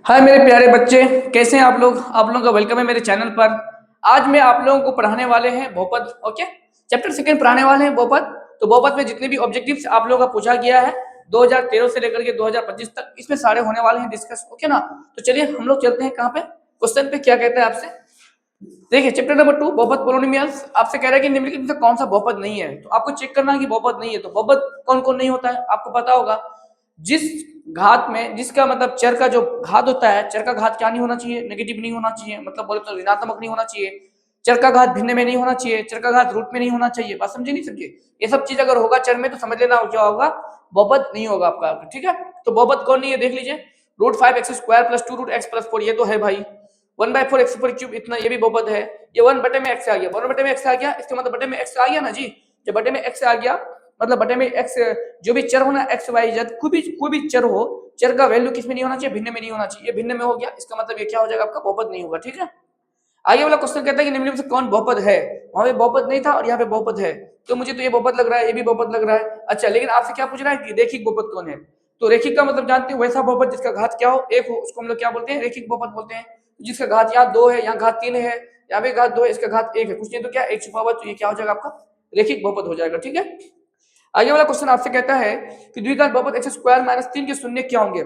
हाय मेरे प्यारे बच्चे, कैसे हैं आप लोग। आप लोगों का वेलकम है मेरे चैनल पर। आज मैं आप लोगों को पढ़ाने वाले हैं बहुपद। ओके, चैप्टर सेकंड पढ़ाने वाले हैं बहुपद। तो बहुपद में जितने भी ऑब्जेक्टिव्स आप लोगों का पूछा गया है 2013 से लेकर के 2025 तक, इसमें सारे होने वाले हैं डिस्कस। ओके ना। तो चलिए हम लोग चलते हैं कहाँ पे, क्वेश्चन पे। क्या कहता है आपसे, देखिए चैप्टर नंबर 2 बहुपद पोलिनोमियल्स। आपसे कह रहा है कि निम्नलिखित में से कौन सा बहुपद नहीं है। तो आपको चेक करना है कि बहुपद नहीं है तो बहुपद कौन कौन नहीं होता है। आपको पता होगा जिस घात में, जिसका मतलब चर का जो घात होता है, चर का घात क्या नहीं होना चाहिए, नेगेटिव नहीं होना चाहिए, मतलब बोले तो ऋणात्मक नहीं होना चाहिए। चर का घात भिन्न में नहीं होना चाहिए, चर का घात रूट में नहीं होना चाहिए। बात समझे नहीं समझे। ये सब चीज अगर होगा चर में तो समझ लेना क्या होगा, बहुपद नहीं होगा आपका। ठीक है, तो बहुपद कौन नहीं है देख लीजिए। Root 5x² plus 2 root x plus 4, ये तो है भाई। 1/4 x³ इतना, ये भी बहुपद है। ये 1 बटे में x आ गया, 1 बटे में x आ गया, इसका मतलब बटे में x आ गया ना जी। जब बटे में x आ गया मतलब बटे में x, जो भी चर होना x y z, कोई भी चर हो, चर का वैल्यू किस में नहीं होना चाहिए, भिन्न में नहीं होना चाहिए। ये भिन्न में हो गया, इसका मतलब ये क्या हो जाएगा आपका, बहुपद नहीं होगा। ठीक है, आगे वाला क्वेश्चन कहता है कि निम्नलिखित में से कौन बहुपद है। वहां पे बहुपद नहीं था और यहाँ पे बहुपद है, तो मुझे तो ये बहुपद लग रहा है, ये भी बहुपद लग रहा है। अच्छा, लेकिन आपसे क्या पूछ रहा है कि रेखिक बहुपद कौन है। तो रेखिक का मतलब जानते हैं, वैसा बहुपद जिसका घात क्या हो, एक हो, उसको हम लोग क्या बोलते हैं, रेखिक बहुपद बोलते हैं। जिसका घात यहाँ 2 है, यहाँ घात 3 है, यहाँ पे घात 2 है, इसका घात 1 है, कुछ नहीं तो क्या 1 छुपा हुआ, तो ये क्या हो जाएगा आपका, रेखिक बहुपद हो जाएगा। ठीक है, आगे वाला क्वेश्चन आपसे कहता है कि द्विघात बहुपद x² - 3 के शून्य क्या होंगे।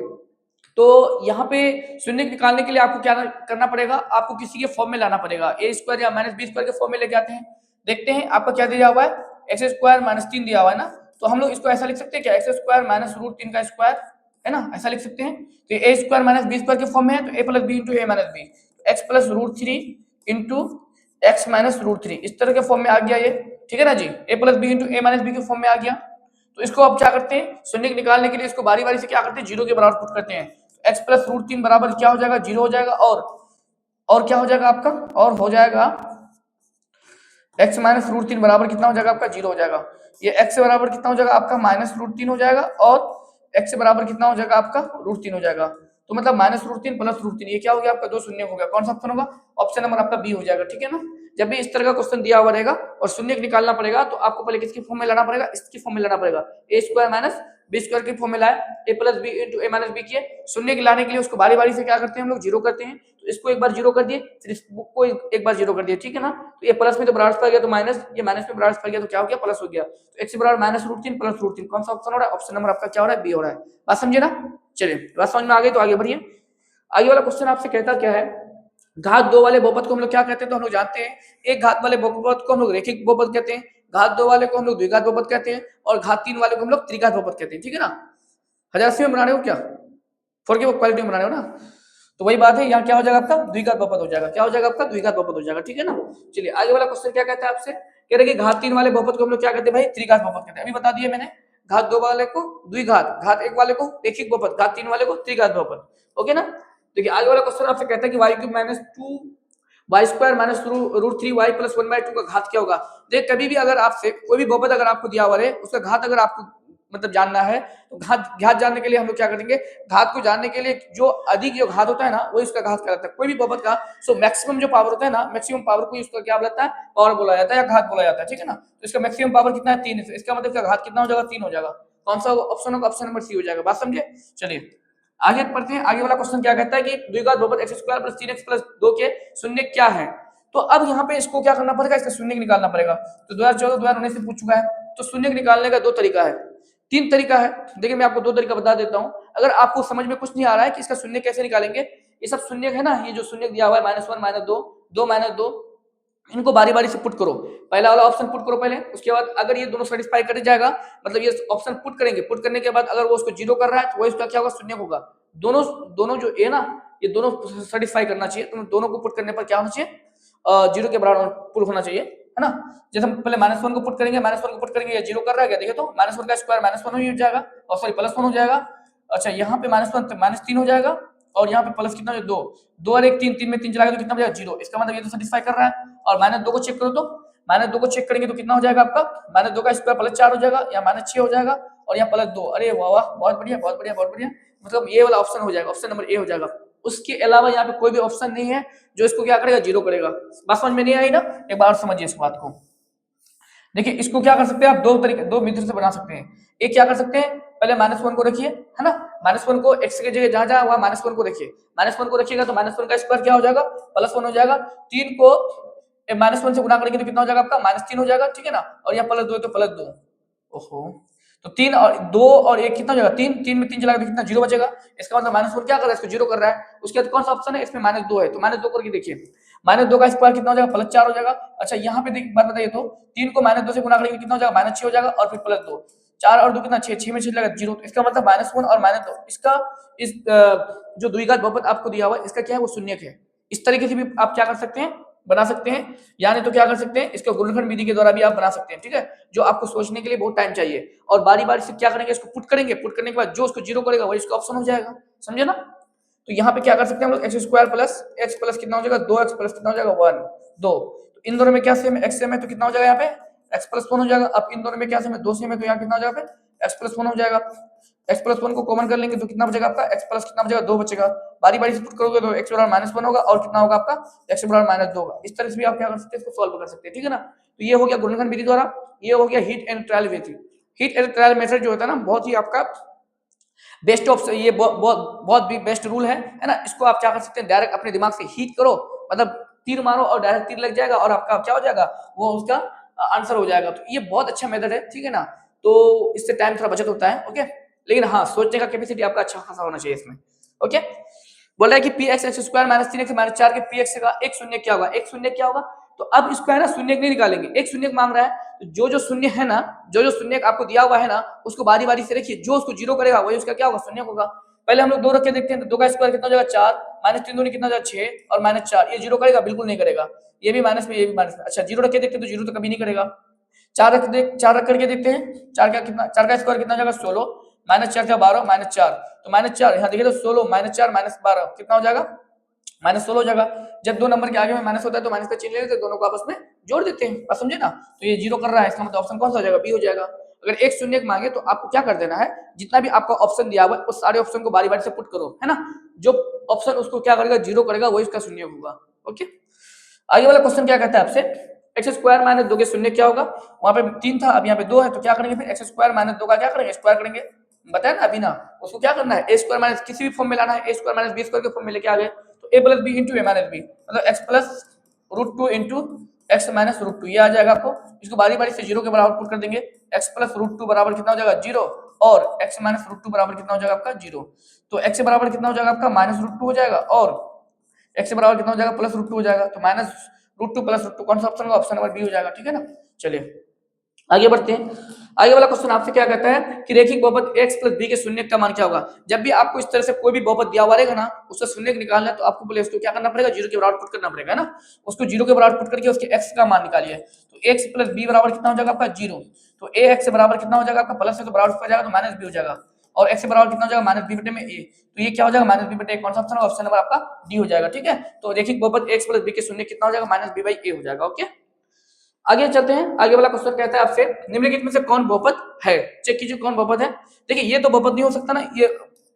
तो यहाँ पे शून्य निकालने के लिए आपको क्या करना पड़ेगा, आपको किसी के फॉर्म में लाना पड़ेगा। a² या -b² के फॉर्म में लेके आते हैं। देखते हैं आपका क्या दिया हुआ है, x² - 3 दिया हुआ है ना। तो हम लोग इसको ऐसा लिख सकते हैं क्या, x² - √3 का स्क्वायर, है ना, ऐसा लिख सकते हैं। तो a² - b² के फॉर्म में है, तो a + b × a - b, x + √3 × x - √3, इस तरह के फॉर्म में आ गया ये। ठीक है ना जी, a + b × a - b के फॉर्म में आ गया। तो इसको अब क्या करते हैं, शून्य निकालने के लिए इसको बारी बारी से क्या करते हैं, 0 के बराबर पुट करते हैं। x + √3 बराबर क्या हो जाएगा, 0 हो जाएगा। और क्या हो जाएगा आपका, और हो जाएगा x - √3 बराबर कितना हो जाएगा आपका, 0 हो जाएगा। ये x बराबर कितना हो जाएगा आपका, -√3 हो जाएगा, और x बराबर कितना हो जाएगा आपका, √3 हो जाएगा। तो मतलब -√3 + √3, ये क्या हो गया आपका, 2 शून्य हो गया। कौन सा ऑप्शन होगा, ऑप्शन नंबर आपका बी हो जाएगा। ठीक है ना। जब भी इस तरह का क्वेश्चन दिया हुआ रहेगा और शून्य निकालना पड़ेगा, तो आपको पहले किसकी फॉर्म में लाना पड़ेगा, इसकी फॉर्म में लाना पड़ेगा। a² - b² की फॉर्म में लाए, a + b × a - b किए। शून्य के लाने के लिए उसको बारी बारी से क्या करते हैं हम लोग, 0 करते हैं। तो इसको एक बार 0 कर दिए, फिर इसको एक बार 0 कर दिए। ठीक है ना। तो ये प्लस में तो बराबर पड़ गया, तो माइनस, ये माइनस में बराबर पड़ गया, तो क्या हो गया, प्लस हो गया। तो x बराबर -√3 + √3, कौन सा ऑप्शन हो रहा है, ऑप्शन नंबर आपका क्या हो रहा है, बी हो रहा है। बात समझे ना। चलिए बात समझ में आ गई तो आगे बढ़िए। आगे वाला क्वेश्चन आपसे कहता क्या है, घात 2 वाले बहुपद को हम लोग क्या कहते हैं, तो हम लोग जानते हैं एक घात वाले बहुपद को हम लोग रेखिक बहुपद कहते हैं, घात 2 वाले को हम लोग द्विघात बहुपद कहते हैं, और घात 3 वाले को हम लोग त्रिघात बहुपद कहते हैं। ठीक है ना। 1080 में बना रहे हो क्या, 4 की क्वालिटी में बना रहे हो ना, तो वही बात है, यहाँ क्या हो जाएगा आपका, द्विघात बहुपद हो जाएगा। क्या हो जाएगा आपका, द्विघात बहुपद हो जाएगा। ठीक है ना। चलिए आगे वाला क्वेश्चन क्या कहता है आपसे, कह रहे कि घात 3 वाले बहुपद को हम लोग क्या कहते हैं भाई, त्रिघात बहुपद कहते हैं। अभी बता दिए मैंने, घात 2 वाले को द्विघात, घात 1 वाले को रेखिक बहुपद, घात 3 वाले को त्रिघात बहुपद। ओके ना। देखिए आगे वाला क्वेश्चन आपसे कहता है कि y³ - 2 y² - √3 y + 1/2 का घात क्या होगा। देख, कभी भी अगर आपसे कोई भी बहुपद अगर आपको दिया हुआ है, उसका घात अगर आपको मतलब जानना है, तो घात जानने के लिए हम लोग क्या करेंगे, घात को जानने के लिए जो अधिक जो घात होता है ना, वो इसका घात कहलाता है। कोई भी बहुपद का सो मैक्सिमम जो पावर होता है ना, मैक्सिमम पावर को इसका क्या बोलता है, पावर बोला जाता है या घात बोला जाता है। ठीक है ना। तो इसका मैक्सिमम पावर कितना है, 3 है। इसका मतलब इसका घात कितना हो जाएगा, 3 हो जाएगा। कौन सा ऑप्शन होगा, ऑप्शन नंबर सी हो जाएगा। बात समझे। चलिए आगे पढ़ते हैं। आगे वाला क्वेश्चन क्या कहता है कि द्विघात बहुपद x² + 3x + 2 के शून्य क्या है। तो अब यहाँ पे इसको क्या करना पड़ेगा, इसका शून्य निकालना पड़ेगा। तो 2014 2019 से पूछ चुका है। तो शून्य निकालने का 2 तरीका है, 3 तरीका है। देखिए मैं आपको 2 तरीका बता देता हूँ। अगर आपको समझ में कुछ नहीं आ रहा है कि इसका शून्य कैसे निकालेंगे, ये सब शून्य है ना, ये जो शून्य दिया हुआ है -1 -2 2 -2, इनको बारी बारी से पुट करो। पहला वाला ऑप्शन पुट करो पहले, उसके बाद अगर ये दोनों सेटिस्फाई कर जाएगा, मतलब ये ऑप्शन पुट करेंगे, पुट करने के बाद अगर वो उसको 0 कर रहा है, तो वो इसका क्या होगा, शून्य होगा। दोनों दोनों जो ए ना, ये दोनों सेटिस्फाई करना चाहिए। तो दोनों को पुट करने पर क्या होना चाहिए, 0 के बराबर पुट होना चाहिए, है ना। जैसे हम पहले -1 को पुट करेंगे, -1 को पुट करेंगे, ये 0 कर रहा है क्या, देखिए तो -1 का स्क्वायर -1 हो जाएगा, और सॉरी +1 हो जाएगा। अच्छा, यहाँ पे -1 -3 हो जाएगा, और यहाँ पे प्लस कितना हो, 2 2 और 1 3, 3 में 3 चला गया तो कितना हो जाएगा, 0। इसका मतलब ये तो सेटिस्फाई कर रहा है। और -2 को चेक करो, तो -2 को चेक करेंगे तो कितना हो जाएगा आपका, -2 का स्क्वायर +4 हो जाएगा, या -6 हो जाएगा, और यहाँ +2। अरे वाह वाह, बहुत बढ़िया बहुत बढ़िया बहुत बढ़िया। मतलब ये वाला ऑप्शन हो जाएगा, ऑप्शन नंबर ए हो जाएगा। उसके अलावा यहाँ पे कोई भी ऑप्शन नहीं है जो इसको क्या करेगा, 0 करेगा। बात समझ में नहीं आई ना, एक बार समझिए इस बात को। देखिए इसको क्या कर सकते हैं आप, 2 तरीके, 2 मेथड से बना सकते हैं। एक क्या कर सकते हैं, पहले -1 को रखिए, है ना, -1 को x की जगह जहां जहां वहां -1 को रखिए, -1 को रखिएगा तो -1 का स्क्वायर क्या हो जाएगा, +1 हो जाएगा। 3 को -1 से गुणा करेंगे तो कितना हो जाएगा आपका, -3 हो जाएगा, ठीक है ना। और यहाँ +2 है तो +2, ओहो, तो 3 और 2 और 1 कितना हो जाएगा, 3, 3 में 3 चला गया तो कितना 0 बचेगा। इसका मतलब -1 क्या कर रहा है, इसको 0 कर रहा है। उसके बाद कौन सा ऑप्शन है, इसमें -2 है तो -2 करके देखिए, -2 का स्क्वायर कितना हो जाएगा, +4 हो जाएगा। अच्छा यहाँ पे देखिए बात बताइए तो 3 को -2 से गुणा करेंगे कितना हो जाएगा, -6 हो जाएगा और फिर +2, 4 और 2 कितना 6, 6 में 6 लगा 0, इसका मतलब -1 और -2 इसका इस जो द्विघात बहुपद आपको दिया हुआ है इसका क्या है, वो शून्यक है। इस तरीके से भी आप क्या कर सकते हैं, बना सकते हैं, यानी तो क्या कर सकते हैं, इसको गुणनखंड विधि के द्वारा भी आप बना सकते हैं, ठीक है। जो आपको सोचने के लिए बहुत टाइम चाहिए और बारी बारी से क्या करेंगे, इसको पुट करेंगे, पुट करने के बाद जो उसको 0 करेगा वही इसका ऑप्शन हो जाएगा, समझे ना। तो यहाँ पे क्या कर सकते हैं हम लोग, x square plus x plus कितना हो जाएगा, 2x प्लस कितना हो जाएगा 1 2, तो इन दोनों में क्या सेम है, x सेम है तो कितना हो जाएगा यहाँ पे x प्लस 1 हो जाएगा। अब इन दोनों में क्या सेम है, 2 सेम है तो यहाँ कितना हो जाएगा x प्लस 1 हो जाएगा। x प्लस 1 को कॉमन कर लेंगे तो कितना बचेगा आपका, x प्लस कितना बचेगा 2 बचेगा। बारी बारी से पुट करोगे तो x बराबर -1 होगा और कितना होगा आपका, x बराबर -2 होगा। इस तरह से भी आप क्या कर सकते हैं, इसको सॉल्व कर सकते हैं, ठीक है ना। तो ये हो गया गुणनखंड विधि द्वारा, ये हो गया heat and trial Vidhi. Heat and trial method जो होता है ना, बहुत ही आपका बेस्ट ऑप्शन, ये बहुत भी बेस्ट रूल है ना। इसको आप क्या कर सकते हैं, डायरेक्ट अपने दिमाग से हीट करो, मतलब तीर मारो और डायरेक्ट तीर लग जाएगा और आपका क्या हो जाएगा, वो उसका आंसर हो जाएगा। तो ये बहुत अच्छा मेथड है, ठीक है ना। तो इससे टाइम थोड़ा बचत होता है, ओके। लेकिन हाँ, सोचने का कैपेसिटी आपका अच्छा खासा होना चाहिए इसमें, ओके। बोल रहा है कि P x x square minus 3x minus 4 के पी एक्स का एक शून्य क्या होगा, एक शून्य क्या होगा। तो अब इसको है ना शून्य नहीं निकालेंगे, एक शून्य मांग रहा है, तो जो शून्य है ना, जो शून्य आपको दिया हुआ है ना, उसको बारी बारी से रखिए, जो उसको 0 करेगा वही उसका क्या होगा, शून्य होगा। पहले हम लोग 2 रख के देखते हैं, तो 2 का स्क्वायर कितना हो जाएगा 4, -3 दूनी कितना हो जाएगा 6 और -4, ये 0 करेगा, बिल्कुल नहीं करेगा। ये भी माइनस में, ये भी माइनस में। अच्छा 0 रख के देखते हैं तो 0 तो कभी नहीं करेगा। 4 रख करके देखते हैं, 4 का कितना, 4 का स्क्वायर कितना हो जाएगा 16, -4 का 12 -4, तो -4 यहाँ देखिए तो 16 -4 -12 कितना हो जाएगा, -16 हो जाएगा। जब दो नंबर के आगे में माइनस होता है तो माइनस का चिन्ह ले लेते हैं, दोनों को आपस में जोड़ देते हैं, बात समझे ना। तो ये 0 कर रहा है, इसका मतलब ऑप्शन कौन सा हो जाएगा, बी हो जाएगा। अगर एक शून्य मांगे तो आपको क्या कर देना है, जितना भी आपका ऑप्शन दिया हुआ है उस सारे ऑप्शन को बारी बारी से पुट करो, है ना। जो ऑप्शन उसको क्या करेगा, 0 करेगा, वही उसका शून्य होगा, ओके। आगे वाला क्वेश्चन क्या कहता है आपसे, एक्स स्क्वायर माइनस 2 के शून्य क्या होगा। वहां पे 3 था, अब यहाँ पे 2 है, तो क्या करेंगे फिर, एक्स स्क्वायर माइनस 2 का क्या करेंगे, स्क्वायर करेंगे। बताया ना अभी ना, उसको क्या करना है, ए स्क्वायर माइनस किसी भी फॉर्म में लाना है, ए स्क्वायर माइनस बी स्क्वायर के फॉर्म में लेके आ गए, तो ए प्लस बी इंटू ए माइनस बी, मतलब x plus √2 into x minus √2, ये आ जाएगा आपको। इसको बारी बारी से 0 के बराबर पुट कर देंगे, एक्स प्लस √2 बराबर कितना हो जाएगा 0 और एक्स माइनस √2 बराबर कितना हो जाएगा आपका 0। तो एक्स बराबर कितना हो जाएगा आपका -√2 हो जाएगा और एक्स बराबर कितना हो जाएगा +√2 हो जाएगा। तो -√2 +√2 कौन सा ऑप्शन होगा, ऑप्शन नंबर बी हो जाएगा, ठीक है ना। चलिए आगे बढ़ते हैं। आगे वाला क्वेश्चन आपसे क्या कहता है कि रैखिक बहुपद x प्लस b के शून्य का मान क्या होगा। जब भी आपको इस तरह से कोई भी बहुपद दिया हुआ रहेगा ना, उसका शून्य निकालना है तो आपको पहले उसको क्या करना पड़ेगा, 0 के बराबर पुट करना पड़ेगा ना। उसको 0 के बराबर पुट करके उसके x का मान निकालिए। तो x प्लस b बराबर कितना हो जाएगा आपका 0, तो ax बराबर कितना हो जाएगा आपका, प्लस से तो बराबर हो जाएगा तो माइनस b हो जाएगा, और x बराबर कितना हो जाएगा -b बटे में a, तो ये क्या हो जाएगा -b बटे a, कौन सा ऑप्शन है, ऑप्शन नंबर आपका डी हो जाएगा, ठीक है। तो रैखिक बहुपद x प्लस b के शून्य कितना हो जाएगा, -b/a हो जाएगा, ओके। आगे चलते हैं, आगे वाला क्वेश्चन कहता है आपसे निम्नलिखित में से कौन बहुपद है, चेक कीजिए कौन बहुपद है। देखिए ये तो बहुपद नहीं हो सकता ना, ये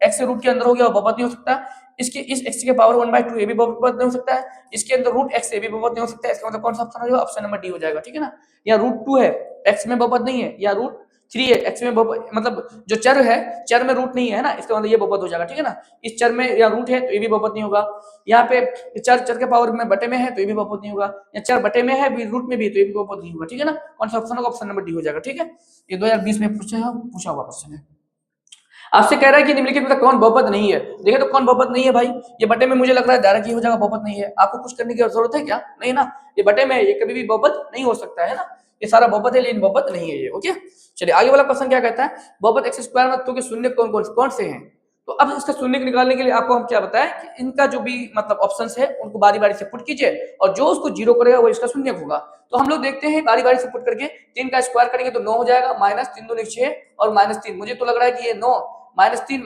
x के रूट के अंदर हो गया, बहुपद नहीं हो सकता। इसके इस x के पावर 1/2 ये भी बहुपद नहीं हो सकता है, इसके अंदर √x ये भी बहुपद नहीं हो सकता है। इसका मतलब कौन सा ऑप्शन हो जाएगा, ऑप्शन नंबर डी हो जाएगा, ठीक है ना। या √2 है, x में बहुपद नहीं है, या √3 है, x में बहुपद, मतलब जो चर है, चर में रूट नहीं है ना, इसका मतलब ये बहुपद हो जाएगा, ठीक है ना। इस चर में या रूट है तो ये भी बहुपद नहीं होगा। यहाँ पे चर के पावर में बटे में है तो ये भी बहुपद नहीं होगा, या चर बटे में है भी रूट में भी तो ये भी बहुपद नहीं होगा, ठीक है ना। कौन सा ऑप्शन होगा, ऑप्शन नंबर डी हो जाएगा, ठीक है। ये 2020 में पूछा हुआ क्वेश्चन है। आपसे कह रहा है कि निम्नलिखित में कौन बहुपद नहीं है। देखिए तो कौन बहुपद नहीं है भाई, ये बटे में मुझे लग रहा है डायरेक्ट ही हो जाएगा, बहुपद नहीं है, आपको कुछ करने की जरूरत है क्या, नहीं ना। ये बटे में है, ये कभी भी बहुपद नहीं हो सकता है ना, ये सारा बहुपद है लेकिन बहुपद नहीं है ये, ओके। चलिए आगे वाला क्वेश्चन क्या कहता है, बहुपद x स्क्वायर में 2 के शून्य कौन से हैं। तो अब इसका शून्य निकालने के लिए आपको हम क्या बताएं कि इनका जो भी मतलब ऑप्शंस है उनको बारी बारी से पुट कीजिए और जो उसको 0 करेगा वो इसका शून्य होगा। तो हम लोग देखते हैं बारी बारी से पुट करके, 3 का स्क्वायर करेंगे तो 9 हो जाएगा, -3 दूनी 6 और -3, मुझे तो लग रहा है कि ये 9 -3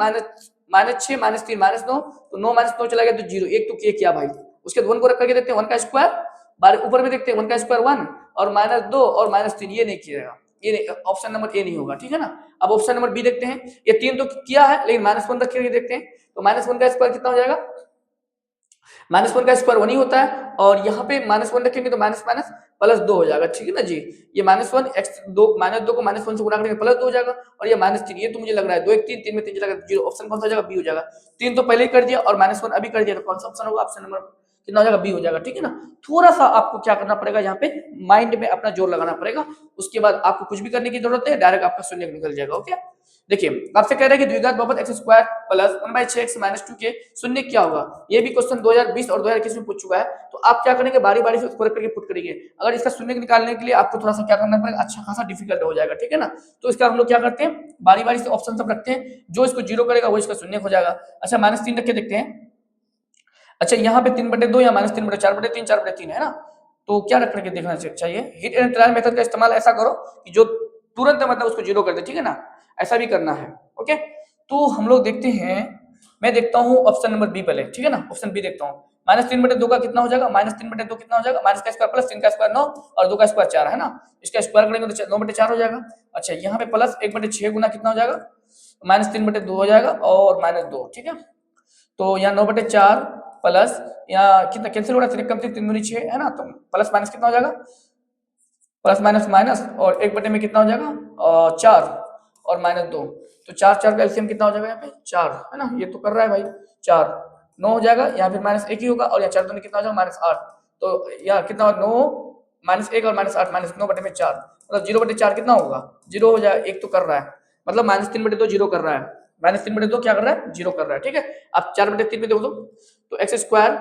-6 -3 -9, तो 9 -9 चला गया तो 0, एक तो किया भाई। उसके बाद 1 को रख करके देखते हैं, 1 का स्क्वायर, बार ऊपर में देखते हैं 1 का स्क्वायर 1 और -2 और -3, ये नहीं किया, ये ऑप्शन नंबर ए नहीं होगा, ठीक है ना। अब ऑप्शन नंबर बी देखते हैं, ये 3 तो किया है लेकिन -1 रख के देखते हैं, तो -1 का स्क्वायर कितना हो जाएगा, -1 का स्क्वायर 1 ही होता है और यहाँ पे -1 रखेंगे तो माइनस माइनस प्लस 2 हो जाएगा, ठीक है ना जी। ये -1 x 2 -2 को -1 से गुणा करेंगे प्लस 2 हो जाएगा और ये -3, ये तो मुझे लग रहा है 2 1 3 3 में 3 चला गया 0, ऑप्शन कौन सा हो जाएगा, बी हो जाएगा। 3 तो पहले ही कर दिया और -1 अभी कर दिया तो कौन सा ऑप्शन होगा, ऑप्शन नंबर कितना हो जाएगा, बी हो जाएगा, ठीक है ना। थोड़ा सा आपको क्या करना पड़ेगा, यहाँ पे माइंड में अपना जोर लगाना पड़ेगा, उसके बाद आपको कुछ भी करने की जरूरत है, डायरेक्ट आपका शून्य निकल जाएगा। ओके, देखिए आपसे कह रहे हैं कि द्विघात बहुपद x square plus 1/6x minus 2 के शून्य क्या होगा। ये भी क्वेश्चन 2020 और 2021 में पूछ चुका है, तो आप क्या करेंगे, बारी बारी से उसको करके पुट करेंगे। अगर इसका शून्य निकालने के लिए आपको थोड़ा सा क्या करना पड़ेगा, अच्छा खासा डिफिकल्ट हो जाएगा, ठीक है ना। तो इसका हम लोग क्या करते हैं, बारी बारी से ऑप्शन सब रखते हैं, जो इसको जीरो करेगा वो इसका शून्य हो जाएगा। अच्छा -3 रख के देखते हैं। अच्छा यहाँ पे 3/2 या -3/4/3 4/3 है ना, तो क्या रख करके देखना चाहिए। हिट एंड ट्रायल मेथड का इस्तेमाल ऐसा करो कि जो तुरंत मतलब उसको जीरो कर दे, ठीक है ना, ऐसा भी करना है। ओके, तो हम लोग देखते हैं, मैं देखता हूँ ऑप्शन नंबर बी पहले, ठीक है ना, ऑप्शन बी देखता हूँ। -3/2 का कितना हो जाएगा, -3/2 कितना हो जाएगा, माइनस का स्क्वायर प्लस 3 का स्क्वायर 9 और 2 का स्क्वायर 4 है ना, इसका स्क्वायर करेंगे तो 9/4 हो जाएगा। अच्छा यहाँ पे प्लस 1/6 गुना कितना हो जाएगा, -3/2 हो जाएगा और -2, ठीक है। तो यहाँ 9/4 प्लस यहाँ कितना कैंसिल हो रहा है, 3 कम 3 दूनी 6 है ना, तो प्लस माइनस कितना हो जाएगा, प्लस माइनस माइनस और 1 में कितना हो जाएगा 4 और -2, तो 4 4 का एलसीएम कितना हो जाएगा, यहाँ पे 4 है ना, ये तो कर रहा है भाई 4 9 हो जाएगा, यहाँ फिर -1 ही होगा और यहाँ 4 दूनी कितना हो जाएगा -8, तो यहाँ कितना 9 -1 और -8 -9/4 मतलब 0/4 कितना होगा, 0 हो जाएगा, एक तो कर रहा है मतलब -3/2 जीरो कर रहा है, -3/2 क्या कर रहा है, जीरो कर रहा है, ठीक है। अब 4/3 में देखो तो x स्क्वायर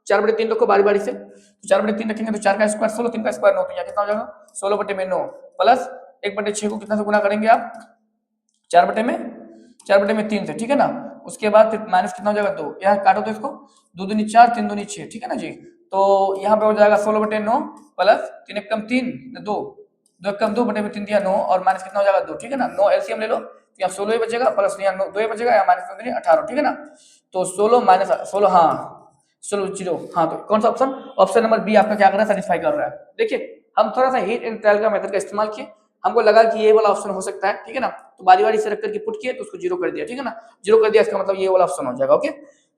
4/3 रखो बारी बारी से, तो 4/3 रखेंगे तो 4 का स्क्वायर 16, 3 का स्क्वायर 9, तो यहाँ कितना हो जाएगा 16/9 प्लस 1/6 को कितना से गुना करेंगे आप 4/3 से, ठीक है ना। उसके बाद फिर माइनस कितना हो जाएगा 2, यहाँ काटो तो इसको 2 दूनी 4 3 दूनी 6, ठीक है ना जी। तो यहाँ पे हो जाएगा 16/9 प्लस 3 1 3 2 2 1 2 3 दिया 9 और माइनस कितना हो जाएगा 2, ठीक है ना। 9 एलसीएम ले लो, यहाँ 16 ही बचेगा प्लस यहाँ 2 ही बचेगा, यहाँ माइनस 18, ठीक है ना। तो 16 माइनस 16 हाँ 16 0, हाँ तो कौन सा ऑप्शन, ऑप्शन नंबर बी आपका क्या कर रहा है, सेटिस्फाई कर रहा है। देखिए हम थोड़ा सा हीट एंड ट्रायल का मेथड का इस्तेमाल किए, हमको लगा कि ये वाला ऑप्शन हो सकता है, ठीक है ना, तो बारी बारी से रख करके पुट किए तो उसको जीरो कर दिया, ठीक है ना, जीरो कर दिया इसका मतलब ये वाला ऑप्शन हो जाएगा। ओके,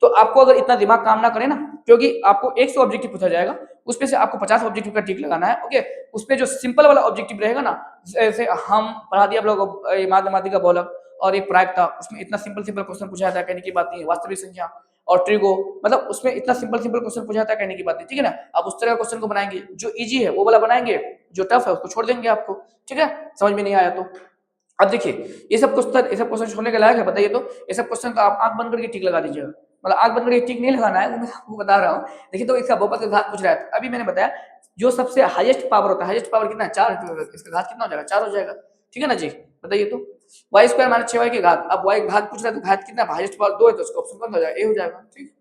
तो आपको अगर इतना दिमाग काम ना करे ना, क्योंकि आपको 100 ऑब्जेक्टिव पूछा जाएगा, उसमें से आपको 50 ऑब्जेक्टिव का टिक लगाना है। ओके, उसमें जो सिंपल वाला ऑब्जेक्टिव रहेगा ना, जैसे हम पढ़ा दिया आप लोगों को माध्यमातिका बहुलक और एक प्रायिकता, उसमें इतना सिंपल सिंपल क्वेश्चन पूछा जाता है, कहने की बात नहीं है। वास्तविक संख्या और ट्रिगो, मतलब उसमें इतना सिंपल सिंपल क्वेश्चन पूछा जाता है, कहने की बात नहीं, ठीक है ना। आप उस तरह का क्वेश्चन को बनाएंगे, जो इजी है वो वाला बनाएंगे, जो टफ है उसको छोड़ देंगे आपको, ठीक है, समझ में नहीं आया तो। अब देखिए ये सब क्वेश्चन छोड़ने के लायक है, बताइए तो ये सब क्वेश्चन तो आप आंख बंद करके टिक लगा दीजिएगा, मतलब आंख बंद करके टिक नहीं लगाना है, वो मैं आपको बता रहा हूँ। देखिए तो इसका बहुपद का घात पूछ रहा है, अभी मैंने बताया जो सबसे हाईएस्ट पावर होता है, हाईएस्ट पावर कितना है 4, इसका घात कितना हो जाएगा 4 हो जाएगा, ठीक है ना जी। बताइए तो y स्क्वायर माइनस 6y के घात, अब y घात पूछ रहा है तो घात कितना, हाईएस्ट पावर 2 है तो उसका ऑप्शन कौन हो जाएगा, ए हो जाएगा, ठीक।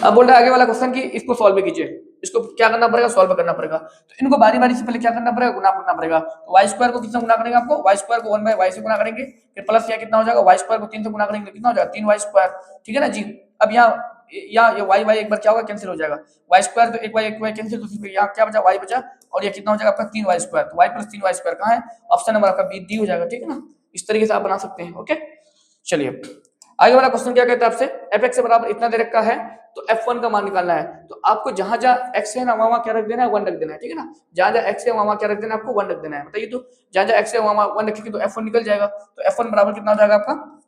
अब बोल रहा है आगे वाला क्वेश्चन कि इसको सॉल्व कीजिए, इसको क्या करना पड़ेगा, सॉल्व करना पड़ेगा। तो इनको बारी बारी से पहले क्या करना पड़ेगा, गुना करना पड़ेगा। तो y स्क्वायर को कितना गुना करेंगे, आपको y स्क्वायर को 1/y से गुना करेंगे, फिर प्लस या कितना हो जाएगा y स्क्वायर को 3 से गुना करेंगे तो कितना हो जाएगा 3y स्क्वायर, ठीक है ना जी। अब यहाँ ये y एक बार क्या होगा, कैंसिल हो जाएगा, y स्क्वायर तो एक y कैंसिल, तो यहाँ क्या बचा y बचा और ये कितना हो जाएगा आपका 3y स्क्वायर, तो y प्लस 3y स्क्वायर कहाँ है, ऑप्शन नंबर आपका बी डी हो जाएगा, ठीक है ना। इस तरीके से आप बना सकते हैं। ओके, चलिए आगे वाला क्वेश्चन क्या कहता है आपसे, fx से बराबर इतना दे रखा है तो f1 का मान निकालना है। तो आपको जहां जहां x है ना वहां क्या रख देना है, 1 रख देना है, ठीक है ना। जहां जहां x है वहां क्या रख देना है, आपको 1 रख देना है। बताइए तो जहां जहां x है वहां 1 रखेंगे तो f1 निकल जाएगा, तो f1 बराबर कितना हो जाएगा आपका,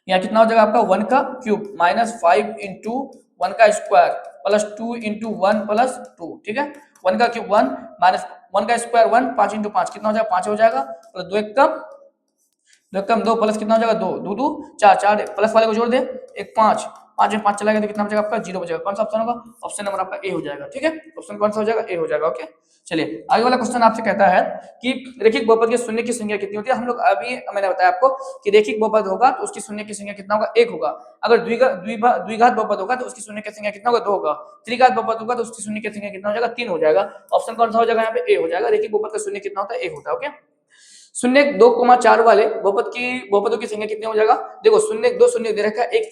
यहाँ कितना हो जाएगा आपका 1 का क्यूब माइनस 5 इंटू 1 का स्क्वायर प्लस 2 इंटू 1 प्लस 2, ठीक है। 1 का क्यूब 1 माइनस 1 का स्क्वायर 1, 5 इंटू 5 कितना हो जाएगा 5 हो जाएगा, प्लस 2 1 कम 2 कम 2 प्लस कितना हो जाएगा 2 2 2 4 4 प्लस वाले को जोड़ दे 1 5 5 में 5 चला गया तो कितना बचेगा आपका 0 बचेगा। कौन सा ऑप्शन होगा, ऑप्शन नंबर आपका ए हो जाएगा, ठीक है। ऑप्शन कौन सा हो जाएगा, ए हो जाएगा। ओके, चलिए आगे वाला क्वेश्चन आपसे कहता है कि रेखिक बहुपद के शून्य की संख्या कितनी होती है। हम लोग अभी मैंने बताया आपको कि रेखिक बहुपद होगा तो उसकी शून्य की संख्या कितना होगा 1 होगा। अगर द्विघात बहुपद होगा तो उसकी शून्य की संख्या कितना होगा 2 होगा। त्रिघात बहुपद होगा तो उसकी शून्य की संख्या कितना हो जाएगा 3 हो जाएगा। ऑप्शन कौन सा हो जाएगा, यहाँ पे ए हो जाएगा। रेखिक बहुपद का शून्य कितना होता है 1 होता है। ओके, शून्य 2,4 वाले बहुपदों की संख्या कितनी हो जाएगा, देखो शून्य 2 शून्य दे रखा है, एक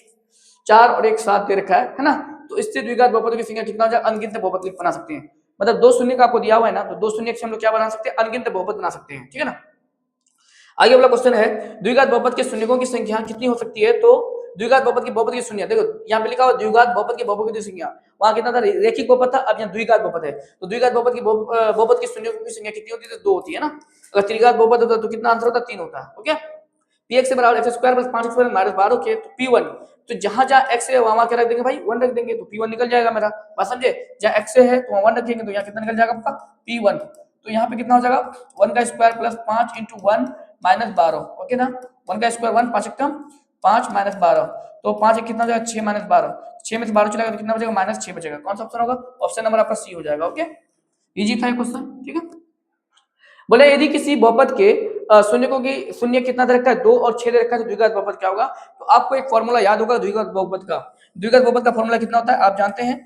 4 और एक 7 दे रखा है ना, तो इससे द्विघात बहुपदों की संख्या कितना हो जाएगा, अनगिनत बहुपद बना सकते हैं। मतलब 2 शून्य का आपको दिया हुआ है ना, तो 2 शून्य से हम लोग क्या बना सकते हैं, अनगिनत बहुपद बना सकते हैं, ठीक है ना। आगे वाला क्वेश्चन है द्विघात बहुपद के शून्यकों की संख्या कितनी हो सकती है। तो द्विघात बहुपद की शून्य, देखो यहाँ पे लिखा हुआ द्विघात बहुपद की बहुपद की शून्य, वहां कितना था रेखिक बहुपद था, अब यहाँ द्विघात बहुपद है, तो द्विघात बहुपद की बहुपद की शून्य की संख्या कितनी होती है, तो 2 होती है ना। अगर त्रिघात बहुपद होता तो कितना आंसर होता, 3 होता है। ओके, px से बराबर x square plus 5x minus 12 के, तो p1, तो जहां जहां x है वहां क्या रख देंगे भाई, 1 रख देंगे, तो p1 निकल जाएगा मेरा, बात समझे, जहां x है तो वहां 1 रखेंगे, तो यहाँ कितना निकल जाएगा आपका p1, तो यहाँ पे कितना हो जाएगा 1 का square plus 5 into 1 minus 12, okay ना, 1 का स्क्वायर 1, 5 कम 5 माइनस 12, तो 5 एक कितना हो जाएगा 6 माइनस 12, 6 में से 12 चलेगा तो कितना बचेगा -6 बचेगा, कौन सा ऑप्शन होगा, ऑप्शन नंबर आपका सी हो जाएगा। ओके, इजी था ये क्वेश्चन, ठीक है। बोले यदि किसी बहुपद के शून्यकों की शून्य कितना दे रखा है, 2 और 6 दे रखा है, तो द्विघात बहुपद क्या होगा, तो आपको एक फॉर्मूला याद होगा द्विघात बहुपद का। द्विघात बहुपद का फॉर्मूला कितना होता है आप जानते हैं,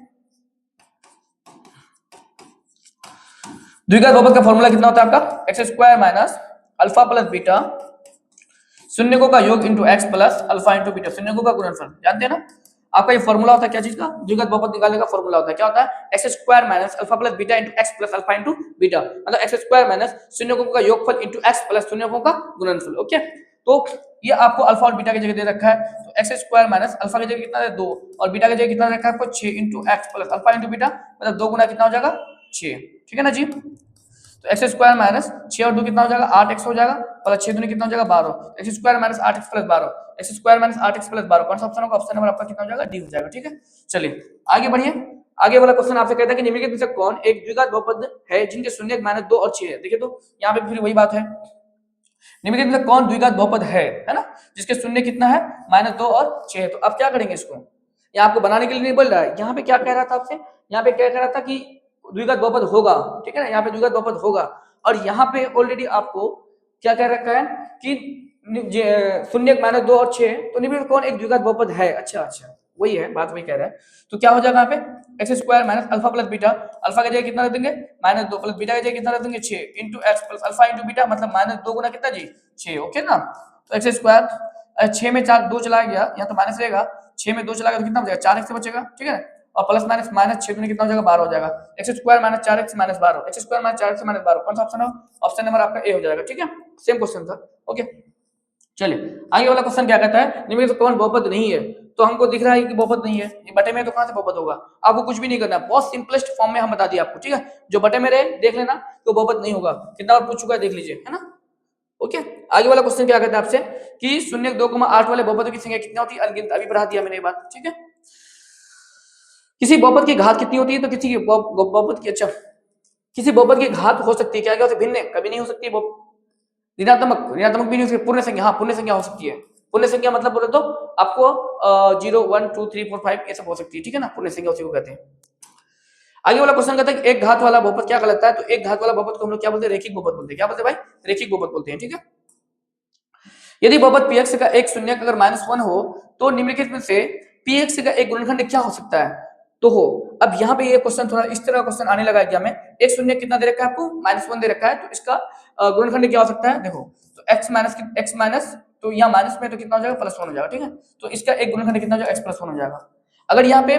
द्विघात बहुपद का फॉर्मूला कितना होता है आपका, x square minus alpha plus beta शून्यकों का योग into x plus alpha into beta, शून्यकों का गुणनफल, जानते हैं ना। आपका ये फॉर्मूला होता है क्या चीज का, द्विघात बहुपद निकालने का फॉर्मूला होता है, क्या होता है, x square minus alpha plus beta into x plus alpha into beta, मतलब एक्स स्क्वायर माइनस शून्यकों का योगफल इंटू एक्स प्लस शून्यकों का गुणनफल। ओके, तो ये आपको अल्फा और बीटा की जगह दे रखा है, तो एक्स स्क्वायर माइनस अल्फा की जगह कितना है 2 और बीटा की जगह कितना रखा है आपको 6 into x plus alpha into beta, मतलब 2 गुना कितना हो जाएगा 6, ठीक है ना जी। तो एक्स स्क्वायर माइनस 6 और 2 कितना हो जाएगा 8x हो जाएगा, प्लस 6 दूनी कितना हो जाएगा 12, x square minus 8x plus 12, x square minus 8x plus 12, कौन सा ऑप्शन होगा, ऑप्शन नंबर आपका कितना हो जाएगा डी हो जाएगा, ठीक है। चलिए आगे बढ़िए, आगे वाला क्वेश्चन आपसे कहता है कि निम्नलिखित में से कौन एक द्विघात बहुपद है जिनके शून्य -2 और 6 है। देखिए तो यहाँ पे फिर वही बात है, निम्नलिखित में से कौन द्विघात बहुपद है ना, जिसके शून्य कितना है -2 और 6 है। तो अब क्या करेंगे इसको, यहाँ आपको बनाने के लिए नहीं बोल रहा है, यहाँ पे क्या कह रहा था आपसे, यहाँ पे क्या कह रहा था कि द्विघात बहुपद होगा, ठीक है ना, यहाँ पे द्विघात बहुपद होगा, और यहाँ पे ऑलरेडी आपको क्या कह रखा है कि शून्य -2 और 6, तो निम्नलिखित कौन एक द्विघात बहुपद है। अच्छा अच्छा, वही है बात, वही कह रहा है। तो क्या हो जाएगा यहाँ पे x square minus alpha plus beta, alpha की जगह कितना रख देंगे -2 प्लस बीटा की जगह कितना रख देंगे 6 into x plus alpha into beta, मतलब -2 गुना कितना जी 6, ओके ना। तो एक्स स्क्वायर 6 में 4 2 चला गया, यहाँ तो माइनस रहेगा, 6 में 2 चला गया तो कितना बचेगा 4x बचेगा, ठीक है, और प्लस माइनस -6 में कितना हो जाएगा 12 हो जाएगा, x square minus 4x minus 12, x square minus 4x minus 12, कौन सा ऑप्शन है, ऑप्शन नंबर आपका ए हो जाएगा, ठीक है, सेम क्वेश्चन था। ओके, चलिए आगे वाला क्वेश्चन क्या कहता है, निम्नलिखित में कौन बहुपद नहीं है। तो हमको दिख रहा है कि बहुपद नहीं है, ये बटे में तो कहां से बहुपद होगा, आपको कुछ भी नहीं करना, बहुत सिंपलेस्ट फॉर्म में हम बता दिए आपको, ठीक है, जो बटे में रहे देख लेना, तो बहुपद नहीं होगा, कितना और पूछ चुका है देख लीजिए, है ना। ओके, आगे वाला क्वेश्चन क्या कहता है आपसे कि 0.2,8 वाले बहुपदों की संख्या कितनी होती है, अनगिनत, अभी पढ़ा दिया मैंने ये बात, ठीक है। किसी बहुपद की घात कितनी होती है, तो किसी की बहुपद की, अच्छा, किसी बहुपद की घात हो सकती है, क्या क्या भिन्न, कभी नहीं हो सकती, ऋणात्मक भी नहीं हो सकती, पूर्ण संख्या, हाँ पूर्ण संख्या हो सकती है, पूर्ण संख्या मतलब बोले तो आपको 0 1 2 3 4 5 ये सब हो सकती है, ठीक है ना, पूर्ण संख्या उसी को कहते हैं। आगे वाला क्वेश्चन कहता है कि एक घात वाला बहुपद क्या कहलाता है, तो एक घात वाला बहुपद को हम लोग क्या बोलते हैं, रेखिक बहुपद बोलते हैं, क्या बोलते हैं भाई, रेखिक बहुपद बोलते हैं, ठीक है। यदि बहुपद px का एक शून्यक अगर -1 हो, तो निम्नलिखित में से px का एक गुणनखंड क्या हो सकता है, तो हो। अब यहाँ पे ये क्वेश्चन थोड़ा इस तरह का क्वेश्चन आने लगा एग्जाम में, एक शून्य कितना दे रखा है आपको -1 दे रखा है, तो इसका गुणनखंड क्या हो सकता है, देखो तो x माइनस, तो यहाँ माइनस में तो कितना हो जाएगा +1 हो जाएगा, ठीक है, तो इसका एक गुणनखंड कितना हो जाएगा x +1 हो जाएगा। अगर यहाँ पे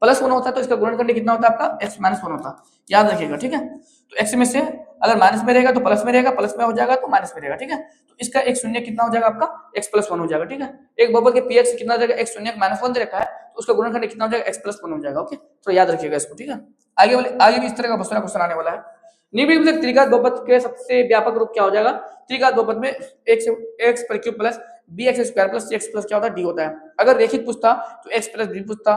+1 होता है तो इसका गुणनखंड कितना होता है आपका x -1 होता, याद रखिएगा, ठीक है। तो x में से अगर माइनस में रहेगा तो प्लस में रहेगा, प्लस में हो जाएगा तो माइनस में रहेगा, ठीक है, तो इसका एक शून्य कितना हो जाएगा आपका x +1 हो जाएगा, ठीक है। एक बहुपद के px कितना हो जाएगा, एक शून्य -1 दे रखा है, तो उसका गुणनखंड कितना हो जाएगा x +1 हो जाएगा, ओके, तो याद रखिएगा इसको, ठीक है। आगे भी इस तरह का दूसरा क्वेश्चन आने वाला है। निम्नलिखित में से त्रिघात बहुपद के सबसे व्यापक रूप क्या हो जाएगा, त्रिघात बहुपद में x पर cube plus bx square plus cx plus क्या होता है d होता है। अगर रैखिक पूछता तो x प्लस b पूछता,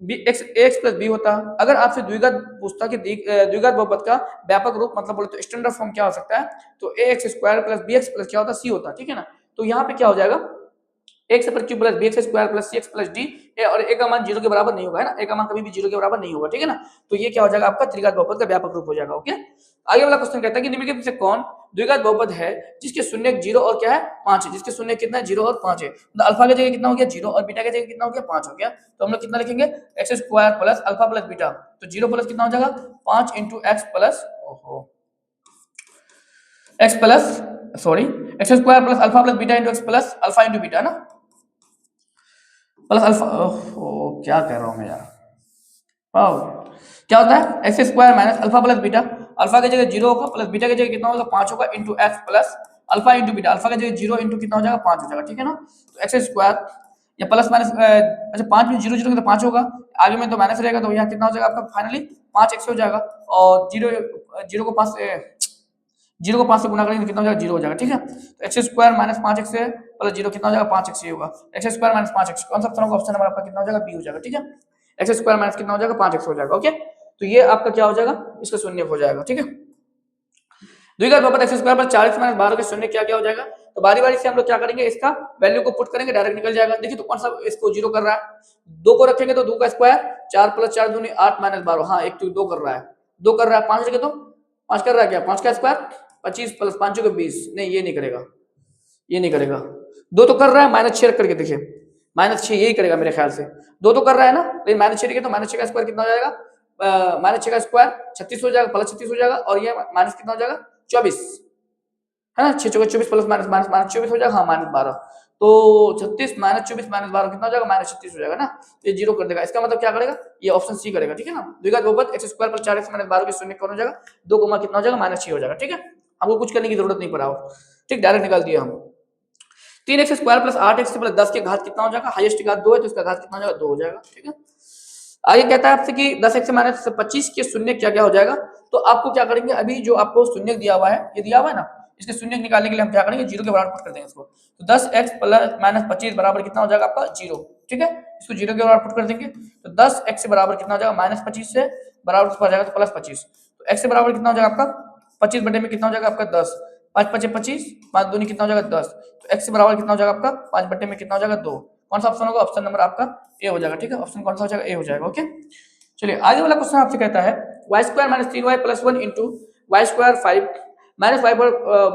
x प्लस b होता। अगर आपसे द्विघात पूछता कि द्विघात बहुपद का व्यापक रूप मतलब बोले तो स्टैंडर्ड फॉर्म क्या हो सकता है, तो ax square plus bx plus क्या होता है c होता, ठीक है ना। तो यहाँ पे क्या हो जाएगा x पर cube plus bx square plus cx plus d, और a का मान 0 के बराबर नहीं होगा, है ना, a का मान कभी भी 0 के बराबर नहीं होगा, ठीक है ना। तो ये क्या हो जाएगा आपका त्रिघात बहुपद का व्यापक रूप हो जाएगा, ओके। आगे वाला क्वेश्चन कहता है कि निम्नलिखित में से कौन द्विघात बहुपद है जिसके शून्य 0 और क्या है 5 है, जिसके शून्य कितना है 0 और 5 है, मतलब अल्फा की जगह कितना हो गया 0 और बीटा की जगह कितना हो गया 5 हो गया, तो हम लोग कितना लिखेंगे x square plus alpha plus beta, तो 0 प्लस कितना हो जाएगा 5 into x plus x square plus alpha plus beta into x plus alpha into beta ना, प्लस अल्फा, क्या कह रहा हूं मैं यार, क्या होता है x square minus alpha plus beta, alpha की जगह 0 होगा प्लस बीटा की जगह कितना होगा 5 होगा into x plus alpha into beta, alpha की जगह 0 इंटू कितना हो जाएगा 5 हो जाएगा, ठीक है ना। तो एक्स स्क्वायर या प्लस माइनस, अच्छा 5 में 0 0 तो 5 होगा, आगे में तो माइनस रहेगा, तो यहाँ कितना हो जाएगा आपका फाइनली 5x हो जाएगा। और 0 0 को 5 से गुना करेंगे तो कितना हो जाएगा 0 हो जाएगा, ठीक है। तो x square minus 5x plus 0 कितना हो जाएगा 5x ही होगा। एक्स स्क्वायर माइनस 5x कौन सा ऑप्शन होगा, ऑप्शन नंबर आपका कितना हो जाएगा बी हो जाएगा, ठीक है। एक्स स्क्वायर माइनस कितना हो जाएगा 5x हो जाएगा, ओके। तो ये आपका क्या हो जाएगा, इसका शून्य हो जाएगा, ठीक है। द्विघात बहुपद एक्स स्क्वायर पर 4x माइनस 12 के शून्य क्या क्या हो जाएगा। तो बारी बारी से हम लोग क्या करेंगे, इसका वैल्यू को पुट करेंगे, डायरेक्ट निकल जाएगा। देखिए तो कौन सा इसको 0 कर रहा है, 2 को रखेंगे तो 2 का स्क्वायर 4 प्लस 4 दूनी 8 माइनस 12, हाँ एक तो 2 कर रहा है, 2 कर रहा है, 5 रखे तो 5 कर रहा है क्या, 5 का स्क्वायर 25 प्लस 5 को 20, नहीं ये नहीं करेगा, ये नहीं करेगा। 2 तो कर रहा है, माइनस 6 करके देखिए, माइनस 6 यही करेगा मेरे ख्याल से, 2 तो कर रहा है ना, लेकिन माइनस 6 रखे तो माइनस 6 का स्क्वायर कितना हो जाएगा, माइनस 6 का स्क्वायर 36 हो जाएगा, प्लस 36 हो जाएगा, और ये माइनस कितना हो जाएगा 24 है ना, 6 24 प्लस माइनस माइनस माइनस 24 हो जाएगा, हाँ माइनस 12, तो 36 माइनस 24 माइनस 12 कितना हो जाएगा माइनस 36 हो जाएगा ना, तो ये 0 कर देगा। इसका मतलब क्या करेगा, ये ऑप्शन सी करेगा, ठीक है ना। द्विघात बहुपद x square plus 4x minus 12 के शून्य कौन हो जाएगा, 2 गुना कितना हो जाएगा माइनस 6 हो जाएगा, ठीक है। हमको कुछ करने की जरूरत नहीं पड़ा, ठीक, डायरेक्ट निकाल दिया हम। 3x square plus 8x plus 10 के घात कितना हो जाएगा, हाईएस्ट घात 2 है तो इसका घात कितना हो जाएगा 2 हो जाएगा, ठीक है। आगे कहता है आपसे कि 10x माइनस 25 के शून्य क्या क्या हो जाएगा। तो आपको क्या करेंगे, अभी जो आपको शून्य दिया हुआ है, ये दिया हुआ है ना, इसके शून्य निकालने के लिए हम क्या करेंगे, 0 के बराबर पुट कर देंगे इसको। तो 10x प्लस माइनस 25 बराबर कितना हो जाएगा आपका 0, ठीक है। इसको 0 के बराबर पुट कर देंगे, तो 10x से बराबर कितना हो जाएगा माइनस 25 से बराबर हो जाएगा तो प्लस 25, तो x से बराबर कितना हो जाएगा आपका 25 बटे में कितना हो जाएगा आपका 10, 5 5 25, 5 दूनी कितना हो जाएगा 10, तो x से बराबर कितना हो जाएगा आपका 5 बटे में कितना हो जाएगा 2। कौन सा ऑप्शन होगा, ऑप्शन नंबर आपका ए हो जाएगा, ठीक है। ऑप्शन कौन सा हो जाएगा, ए हो जाएगा, ओके। चलिए आगे वाला क्वेश्चन आपसे कहता है y square minus 3y plus 1 into y square 5 minus y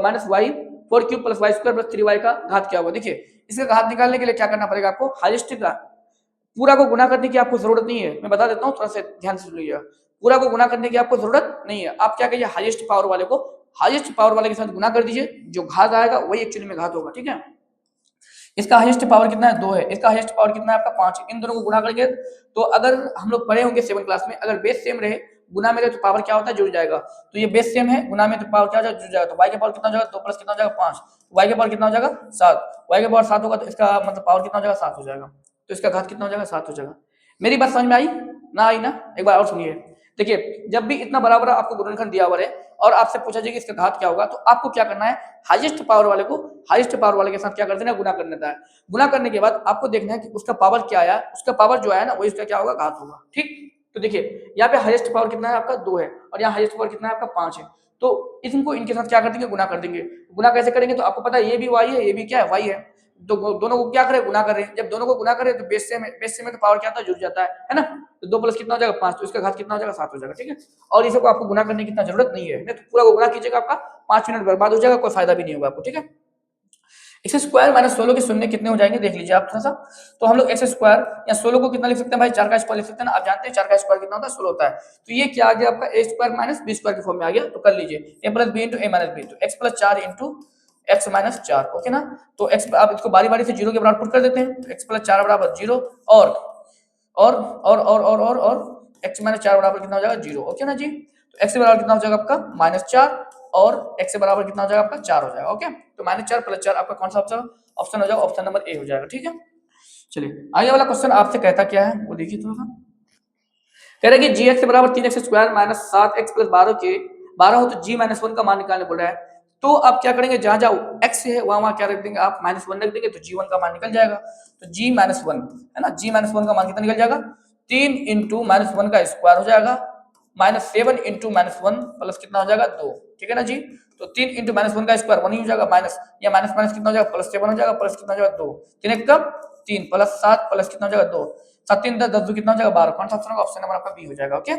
minus y 4 cube plus y square plus 3y का घात क्या होगा। देखिए इसका घात निकालने के लिए क्या करना पड़ेगा आपको, हाईएस्ट का पूरा को गुना करने की आपको जरूरत नहीं है, मैं बता देता हूँ, थोड़ा सा ध्यान से सुनिएगा। पूरा को गुना करने की आपको जरूरत नहीं है, आप क्या करिए, हाईएस्ट पावर वाले को हाईएस्ट पावर वाले के साथ गुना कर दीजिए, जो घात आएगा वही एक्चुअली में घात होगा, ठीक है। इसका हाईएस्ट पावर कितना है 2 है, इसका हाईएस्ट पावर कितना है आपका 5 है, इन दोनों को गुना करेंगे तो अगर हम लोग पढ़े होंगे 7 क्लास में, अगर बेस सेम रहे गुना में रहे तो पावर क्या होता है जुड़ जाएगा, तो ये बेस सेम है गुना में तो पावर क्या हो जाएगा जुड़ जाएगा, तो y के पावर कितना हो जाएगा 2 प्लस कितना हो जाएगा 5, y के पावर कितना हो जाएगा 7, y के पावर 7 होगा तो इसका मतलब पावर कितना हो जाएगा 7 हो जाएगा, तो इसका घात कितना हो जाएगा 7 हो जाएगा। मेरी बात समझ में आई ना, आई ना, एक बार और सुनिए। देखिए जब भी इतना बराबर आपको गुणनखंड दिया हुआ है और आपसे पूछा जाए कि इसका घात क्या होगा, तो आपको क्या करना है, हाईएस्ट पावर वाले को हाईएस्ट पावर वाले के साथ क्या कर देना है, गुना कर देता है। गुना करने के बाद आपको देखना है कि उसका पावर क्या आया, उसका पावर जो आया ना वही उसका क्या होगा घात होगा, ठीक। तो देखिए यहाँ पे हाईएस्ट पावर कितना है आपका 2 है और यहाँ हाईएस्ट पावर कितना है आपका 5 है, तो इनको इनके साथ क्या कर देंगे गुना कर देंगे। गुना कैसे करेंगे, तो आपको पता है ये भी y है ये भी क्या है y है, तो दोनों को क्या करें गुना करें, जब दोनों को गुना करें तो बेस से में तो पावर क्या होता है जुड़ जाता है ना, तो 2 प्लस कितना हो जाएगा 5, तो इसका घात कितना हो जाएगा 7 हो जाएगा, ठीक है। और इसे को आपको गुना करने की इतना जरूरत नहीं है, नहीं तो पूरा को गुना कीजिएगा आपका 5 मिनट बर्बाद हो जाएगा, कोई फायदा भी नहीं होगा आपको, ठीक है। एक्स स्क्वायर माइनस 16 के शून्य कितने हो जाएंगे देख लीजिए आप थोड़ा सा। तो हम लोग एक्स स्क्वायर या 16 को कितना लिख सकते हैं भाई, 4 का स्क्वायर लिख सकते हैं ना, आप जानते हैं 4 का स्क्वायर कितना होता है 16 होता है, तो ये क्या आ गया आपका ए स्क्वायर माइनस बी स्क्वायर के फॉर्म में आ गया, तो कर लीजिए ए प्लस बी इंटू ए माइनस बी, तो x plus 4 into x minus 4, okay ना। तो एक्स आप इसको बारी बारी से 0 के बराबर पुट कर देते हैं, तो एक्स प्लस 4 बराबर 0 और एक्स माइनस 4 बराबर कितना हो जाएगा 0, ओके ना जी। तो एक्स के बराबर कितना हो जाएगा आपका -4 और x के बराबर कितना हो जाएगा आपका 4 हो जाएगा, ओके। तो -4 प्लस 4 आपका कौन सा ऑप्शन हो जाएगा, ऑप्शन नंबर ए हो जाएगा, ठीक है। चलिए आगे वाला क्वेश्चन आपसे कहता क्या है वो देखिए थोड़ा सा। कह रहा है कि gx के बराबर 3x square minus 7x plus 12 हो तो g माइनस 1 का मान निकालने बोल रहा है। तो आप क्या करेंगे, जहां जहां x है वहां क्या रख देंगे आप -1 रख देंगे, तो g1 का मान निकल जाएगा। तो g माइनस 1 है ना, g माइनस 1 का मान कितना निकल जाएगा 3 इंटू -1 का स्क्वायर हो जाएगा -7 इंटू -1 प्लस कितना हो जाएगा 2, ठीक है ना जी। तो 3 इंटू -1 का स्क्वायर 1 ही हो जाएगा, माइनस या माइनस माइनस कितना हो जाएगा +7 हो जाएगा, प्लस कितना हो जाएगा 2, 3 एक कम 3 प्लस 7 प्लस कितना हो जाएगा 2, 7 3 10 10 कितना हो जाएगा 12, कौन सा ऑप्शन होगा, ऑप्शन नंबर आपका बी हो जाएगा, ओके।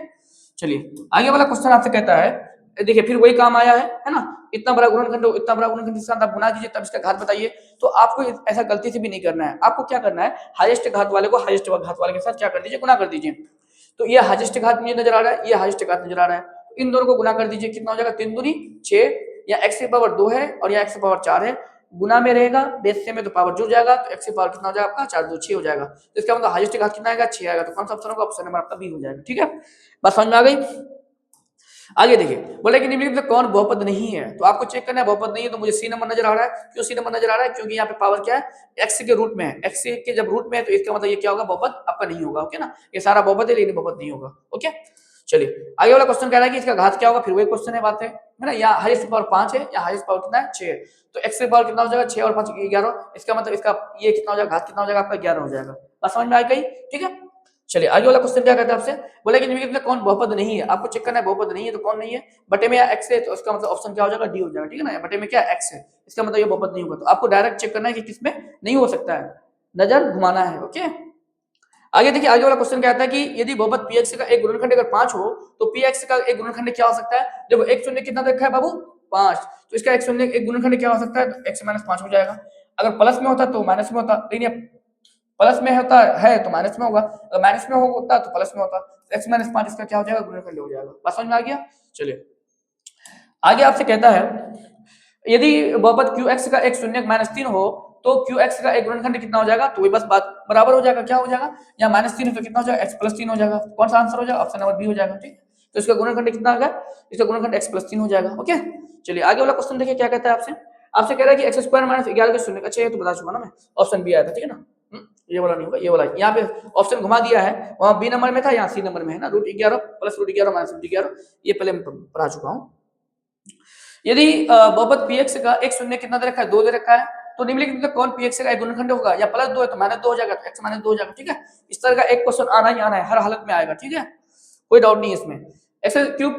चलिए आगे वाला क्वेश्चन आपसे कहता है, देखिए फिर वही काम आया है ना, इतना बड़ा गुणनखंड हो, इतना बड़ा गुणनखंड के साथ आप गुना कीजिए तब इसका घात बताइए। तो आपको ऐसा गलती से भी नहीं करना है, आपको क्या करना है, हाईएस्ट घात वाले को हाईएस्ट घात वाले के साथ क्या कर दीजिए, गुना कर दीजिए। तो ये हाईएस्ट घात मुझे नजर आ रहा है, ये हाईएस्ट घात नजर आ रहा है, तो इन दोनों को गुना कर दीजिए, कितना हो जाएगा 3 दूनी 6, या x की पावर 2 है और या x की पावर 4 है, गुना में रहेगा बेस से में तो पावर जुड़ जाएगा, तो x की पावर कितना हो जाएगा आपका 4 2 6 हो जाएगा, तो इसका मतलब हाईएस्ट घात कितना आएगा 6 आएगा, तो कौन सा ऑप्शन होगा, ऑप्शन नंबर आपका बी हो जाएगा, ठीक है। बात समझ में आ गई। आगे देखिए, बोला कि निम्नलिखित में से कौन बहुपद नहीं है, तो आपको चेक करना है बहुपद नहीं है, तो मुझे सी नंबर नजर आ रहा है। क्यों सी नंबर नजर आ रहा है? क्योंकि यहाँ पे पावर क्या है, एक्स के रूट में है, एक्स के जब रूट में है तो इसका मतलब ये क्या होगा, बहुपद आपका नहीं होगा। ओके ना, ये सारा बहुपद है लेकिन बहुपद नहीं होगा। ओके, चलिए आगे वाला क्वेश्चन कह रहा है कि इसका घात क्या होगा, फिर वही क्वेश्चन है, बात है ना, यहाँ हाईएस्ट पावर 5 है, या हाईएस्ट पावर कितना है 6 है, तो एक्स की पावर कितना हो जाएगा 6 और 5 11, इसका मतलब इसका ये कितना हो जाएगा, घात कितना हो जाएगा आपका 11 हो जाएगा। बात समझ में आ गई? ठीक है, चलिए आगे वाला क्वेश्चन क्या कहता है आपसे, बोले कि निम्नलिखित में कौन बहुपद नहीं है, आपको चेक करना है बहुपद नहीं है तो कौन नहीं है, बटे में या एक्स है, तो इसका मतलब ऑप्शन क्या हो जाएगा, डी हो जाएगा। ठीक है ना, बटे में क्या एक्स है, इसका मतलब ये बहुपद नहीं होगा, तो आपको डायरेक्ट चेक करना है कि किसमें नहीं हो सकता है, नजर घुमाना है। ओके, आगे देखिए, आगे वाला क्वेश्चन क्या आता है कि यदि बहुपद px का एक गुणनखंड अगर 5 हो तो px का एक गुणनखंड क्या हो सकता है, देखो x शून्य कितना रखा है बाबू 5, तो इसका x शून्य एक गुणनखंड क्या हो सकता है, तो x - 5 हो जाएगा। अगर प्लस में होता तो माइनस में होता, लेकिन प्लस में होता है तो माइनस में होगा, अगर माइनस में होता तो प्लस में होता, तो x - 5 इसका क्या हो जाएगा, गुणनखंड हो जाएगा। बात समझ में आ गया? चलिए आगे आपसे कहता है यदि बहुपद qx का एक शून्य -3 हो तो qx का एक गुणनखंड कितना हो जाएगा, तो वही बस बात बराबर हो जाएगा, क्या हो जाएगा, या -3 है तो कितना हो जाएगा, x + 3 हो जाएगा। कौन सा आंसर हो जाएगा, ऑप्शन नंबर बी हो जाएगा। ठीक, तो इसका गुणनखंड कितना होगा, इसका गुणनखंड x + 3 हो जाएगा। ओके, चलिए आगे वाला क्वेश्चन देखिए क्या कहता है आपसे, आपसे कह रहा है कि x² - 11 के शून्य, अच्छा ये तो बता चुका ना मैं, ऑप्शन बी आया था। ठीक है ना, ये वाला नहीं होगा, ये वाला, यहाँ पे ऑप्शन घुमा दिया है, वहां बी नंबर में था, यहाँ सी नंबर में है ना, √11 + √11 - √11, ये पहले मैं पढ़ा चुका हूँ। यदि बहुपद px का एक शून्य कितना दे रखा है, 2 दे रखा है, तो निम्नलिखित में कौन px का एक गुणनखंड होगा, या +2 है तो -2 हो जाएगा, तो x - 2 हो जाएगा। ठीक है, इस तरह का एक क्वेश्चन आना ही आना है, हर हालत में आएगा। ठीक है, कोई डाउट नहीं है इसमें। x³ + x²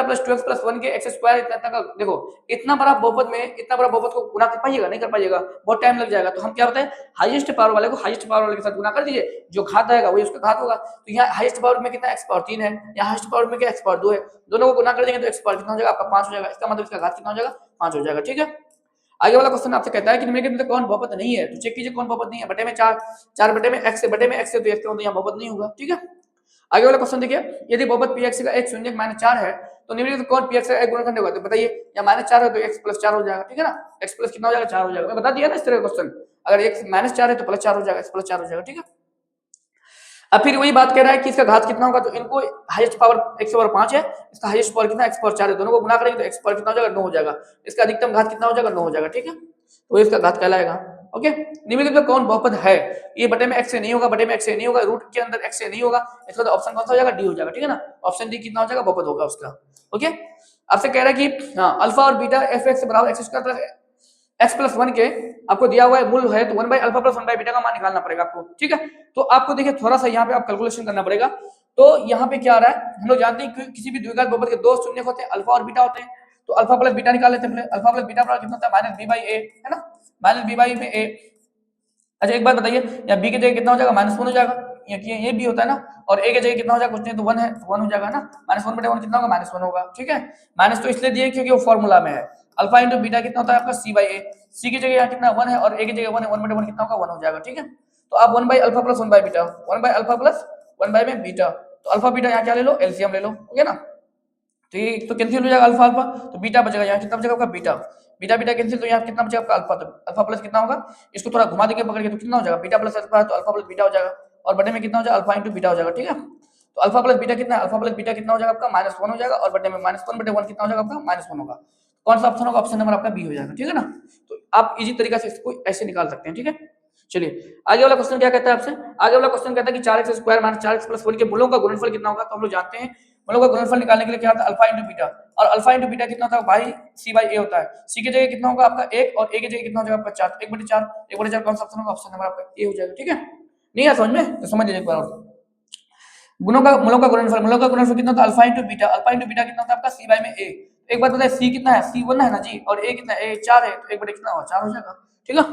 + 2x + 1 के x² इतना का, देखो इतना बड़ा बहुपद में इतना बड़ा बहुपद को गुना कर पाइएगा, नहीं कर पाइएगा, बहुत टाइम लग जाएगा। तो हम क्या बताएं, हाईएस्ट पावर वाले को हाईएस्ट पावर वाले के साथ गुना कर दीजिए, जो घात आएगा वही उसका घात होगा। तो यहाँ हाईएस्ट पावर में कितना, x³ है, यहाँ हाईएस्ट पावर में क्या x² है, दोनों को गुना कर देंगे तो x² कितना हो जाएगा आपका 5 हो जाएगा, इसका मतलब इसका घात कितना हो जाएगा 5 हो जाएगा। ठीक है, आगे वाला क्वेश्चन आपसे कहता है कि निम्नलिखित में कौन बहुपद नहीं है, तो चेक कीजिए कौन बहुपद नहीं है, बटे में 4, 4 बटे में x है, बटे में x है तो x का मतलब यहाँ बहुपद नहीं होगा। ठीक है, आगे वाला क्वेश्चन देखिए, यदि बहुपद px का एक शून्य -4 है तो निम्नलिखित कौन px का एक गुणनखंड होगा, तो बताइए, या -4 है तो x + 4 हो जाएगा। ठीक है ना, x प्लस कितना हो जाएगा 4 हो जाएगा, मैं बता दिया ना इस तरह का क्वेश्चन, अगर x -4 है तो +4 हो जाएगा, x + 4 हो जाएगा। ठीक है, अब फिर वही बात कह रहा है कि इसका घात कितना होगा, तो इनको हाईएस्ट पावर x/5 है, इसका हाईएस्ट पावर कितना x/4 है, दोनों को गुना करेंगे तो x पावर कितना हो जाएगा 9 हो जाएगा, इसका अधिकतम घात कितना हो जाएगा 9 हो जाएगा। ठीक है, तो इसका घात कहलाएगा। ओके, निम्नलिखित में कौन बहुपद है, ये बटे में x से नहीं होगा, बटे में x से नहीं होगा, रूट के अंदर x से नहीं होगा, इसका तो ऑप्शन कौन सा हो जाएगा, डी हो जाएगा। ठीक है ना, ऑप्शन डी कितना हो जाएगा, बहुपद होगा उसका। ओके, आपसे कह रहा है कि हाँ अल्फा और बीटा f(x) = x+1 के आपको दिया हुआ है, मूल है तो 1/α + 1/β का मान निकालना पड़ेगा आपको। ठीक है, तो आपको देखिए थोड़ा सा यहाँ पे आप कैलकुलेशन करना पड़ेगा। तो यहाँ पे क्या आ रहा है, हम लोग जानते हैं कि किसी भी द्विघात बहुपद के दो शून्य होते हैं, अल्फा और बीटा होते हैं, तो अल्फा प्लस बीटा निकाल लेते हैं पहले। अल्फा प्लस बीटा बराबर कितना होता है, -b/a, है ना, -b/a। अच्छा एक बात बताइए, यहाँ b की जगह कितना हो जाएगा, -1 हो जाएगा, ये b होता है ना, और a की जगह कितना हो जाएगा, कुछ नहीं तो 1 है, तो 1 हो जाएगा ना, -1/1 कितना होगा, -1 होगा। ठीक है, माइनस तो इसलिए दिए क्योंकि वो फॉर्मूला में है। अल्फा इंटू बीटा कितना होता है आपका c/a, c की जगह यहाँ कितना 1 है और a की जगह 1 है, 1/1 कितना होगा, 1 हो जाएगा। ठीक है, तो आप 1/α + 1/बीटा, 1/α + 1/बीटा, तो अल्फा बीटा यहाँ क्या ले लो, एलसीएम ले लो। ओके ना, तो ये तो कैंसिल हो जाएगा अल्फा अल्फा, तो बीटा बचेगा, यहाँ कितना बचेगा आपका बीटा, बीटा बीटा कैंसिल, तो यहाँ कितना बचेगा आपका अल्फा, तो अल्फा प्लस कितना होगा, इसको थोड़ा घुमा देंगे पकड़ के, तो कितना हो जाएगा, बीटा प्लस अल्फा, तो अल्फा प्लस बीटा हो जाएगा, और बटे में कितना हो जाएगा, अल्फा इंटू बीटा हो जाएगा। ठीक है, तो अल्फा प्लस बीटा कितना है, अल्फा प्लस बीटा कितना हो जाएगा आपका -1 हो जाएगा, और बटे में -1/1 कितना हो जाएगा आपका -1 होगा। कौन सा ऑप्शन होगा, ऑप्शन नंबर आपका बी हो जाएगा। ठीक है ना, तो आप इजी तरीका से इसको ऐसे निकाल सकते हैं। ठीक है, चलिए आगे वाला क्वेश्चन क्या कहता है आपसे, आगे वाला क्वेश्चन कहता है कि 4x² - 4x + 1 के मूलों का गुणनफल कितना होगा, तो हम लोग जानते हैं मूलों का गुणनफल निकालने के लिए क्या होता है, अल्फा इंटू बीटा, और अल्फा इंटू बीटा कितना होता है भाई, c/a होता है, c की जगह कितना होगा आपका 1 और a की जगह कितना हो जाएगा आपका 4, 1/4, 1/4 कौन सा ऑप्शन होगा, ऑप्शन नंबर आपका ए हो जाएगा। ठीक है, नहीं है समझ में, तो समझ लीजिए एक बार और, गुणों का मूलों का गुणनफल कितना होता है, alpha into beta, alpha into beta कितना होता है आपका c/a। एक बात बताइए, c कितना है, c 1 है ना जी, और a कितना है, a 4 है, तो 1/4 कितना होगा, 4 हो जाएगा। ठीक है,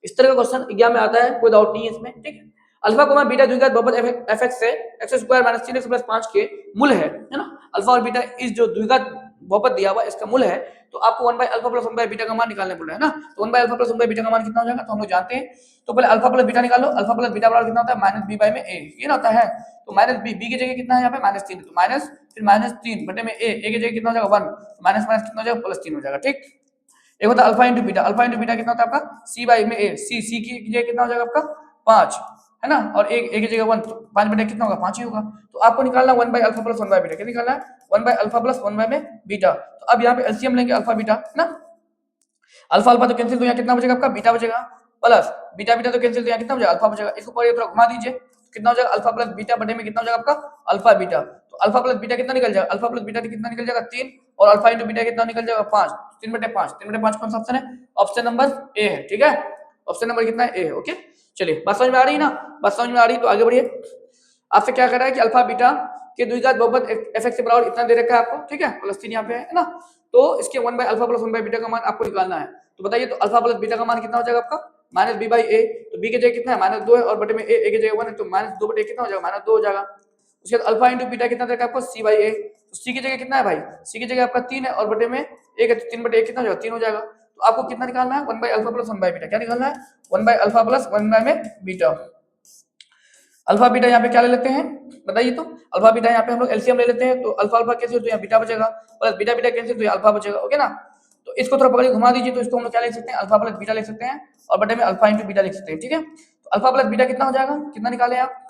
इस तरह का क्वेश्चन एग्जाम में आता है, कोई डाउट नहीं है इसमें। ठीक है, अल्फा कोमा बीटा द्विघात बहुपद f(x) से x² - 3x + 5 के मूल है ना, अल्फा और बीटा इस जो द्विघात बहुपद दिया हुआ इसका मूल है, तो आपको 1/α + 1/बीटा का मान निकालने बोला है ना, तो 1/α + 1/बीटा का मान कितना हो जाएगा, तो हम लोग जानते हैं, तो पहले अल्फा प्लस बीटा निकालो, अल्फा प्लस बीटा बराबर कितना होता है, -b/a, ये ना होता है, तो -b, b की जगह कितना है यहाँ पे -3, तो माइनस फिर -3 बटे में a की जगह कितना हो जाएगा 1, माइनस माइनस कितना हो जाएगा, +3 हो जाएगा। ठीक, एक होता है alpha into beta, alpha into beta कितना होता है आपका c/a, c की जगह कितना हो जाएगा आपका 5, है ना, और एक एक की जगह 1, 5/1 कितना होगा, 5 ही होगा। तो आपको निकालना 1 by alpha plus 1 by beta, क्या निकालना है, 1 बाई अल्फा प्लस 1 बाई में बीटा। तो अब यहाँ पे एलसीएम लेंगे अल्फा बीटा, है ना, अल्फा अल्फा तो कैंसिल, तो यहाँ कितना बचेगा आपका, बीटा बचेगा, प्लस बीटा बीटा तो कैंसिल, तो यहाँ कितना बचेगा, अल्फा बचेगा। इसको पूरा थोड़ा घुमा दीजिए, कितना हो जाएगा, अल्फा प्लस बीटा बटे में कितना हो जाएगा आपका, अल्फा बीटा। तो अल्फा प्लस बीटा कितना निकल जाएगा, अल्फा प्लस बीटा कितना निकल जाएगा, 3, और अल्फा इंटू बीटा कितना निकल जाएगा, 5, 3/5, 3/5 कौन सा ऑप्शन है, ऑप्शन नंबर ए है, ठीक है, ऑप्शन नंबर कितना है, ए है, ओके। चलिए बात समझ में आ रही है ना, बात समझ में आ रही है, तो आगे बढ़िए। आपसे क्या कर रहा है कि अल्फा बीटा के द्विघात बहुपद एफ के बराबर इतना दे रखा है आपको, ठीक है, प्लस 3 यहाँ पे है ना, तो इसके 1 by alpha plus 1 by beta का मान आपको निकालना है। तो बताइए, तो अल्फा प्लस बीटा का मान कितना हो जाएगा आपका, माइनस बी बाई ए, तो बी की जगह कितना है, -2 है, और बटे में ए की जगह 1 है, तो -2 बटे कितना हो जाएगा, -2 हो जाएगा। उसके बाद अल्फा इंटू बीटा कितना देगा आपको, सी बाई ए, तो सी की जगह कितना है भाई, सी की जगह आपका 3 है, और बटे में 1 है, तो 3/1 कितना हो जाएगा, 3 हो जाएगा। तो आपको कितना निकालना है, 1 by alpha plus 1 by beta, क्या निकालना है, 1 बाई अल्फा प्लस 1 बाई में बीटा। अल्फा बीटा यहाँ पे क्या ले लेते हैं, बताइए, तो अल्फा बीटा यहाँ पे हम लोग एलसीएम ले लेते हैं, तो अल्फा अल्फा कैंसिल, तो यहाँ बीटा बचेगा, प्लस बीटा बीटा कैंसिल, तो यहाँ अल्फा बचेगा, ओके ना। तो इसको थोड़ा पकड़ घुमा दीजिए, तो इसको हम लोग क्या लिख सकते हैं, अल्फा प्लस बीटा लिख सकते हैं, और बटे में अल्फा इंटू बीटा लिख सकते हैं, ठीक है। तो अल्फा प्लस बीटा कितना हो जाएगा, कितना निकाले आप,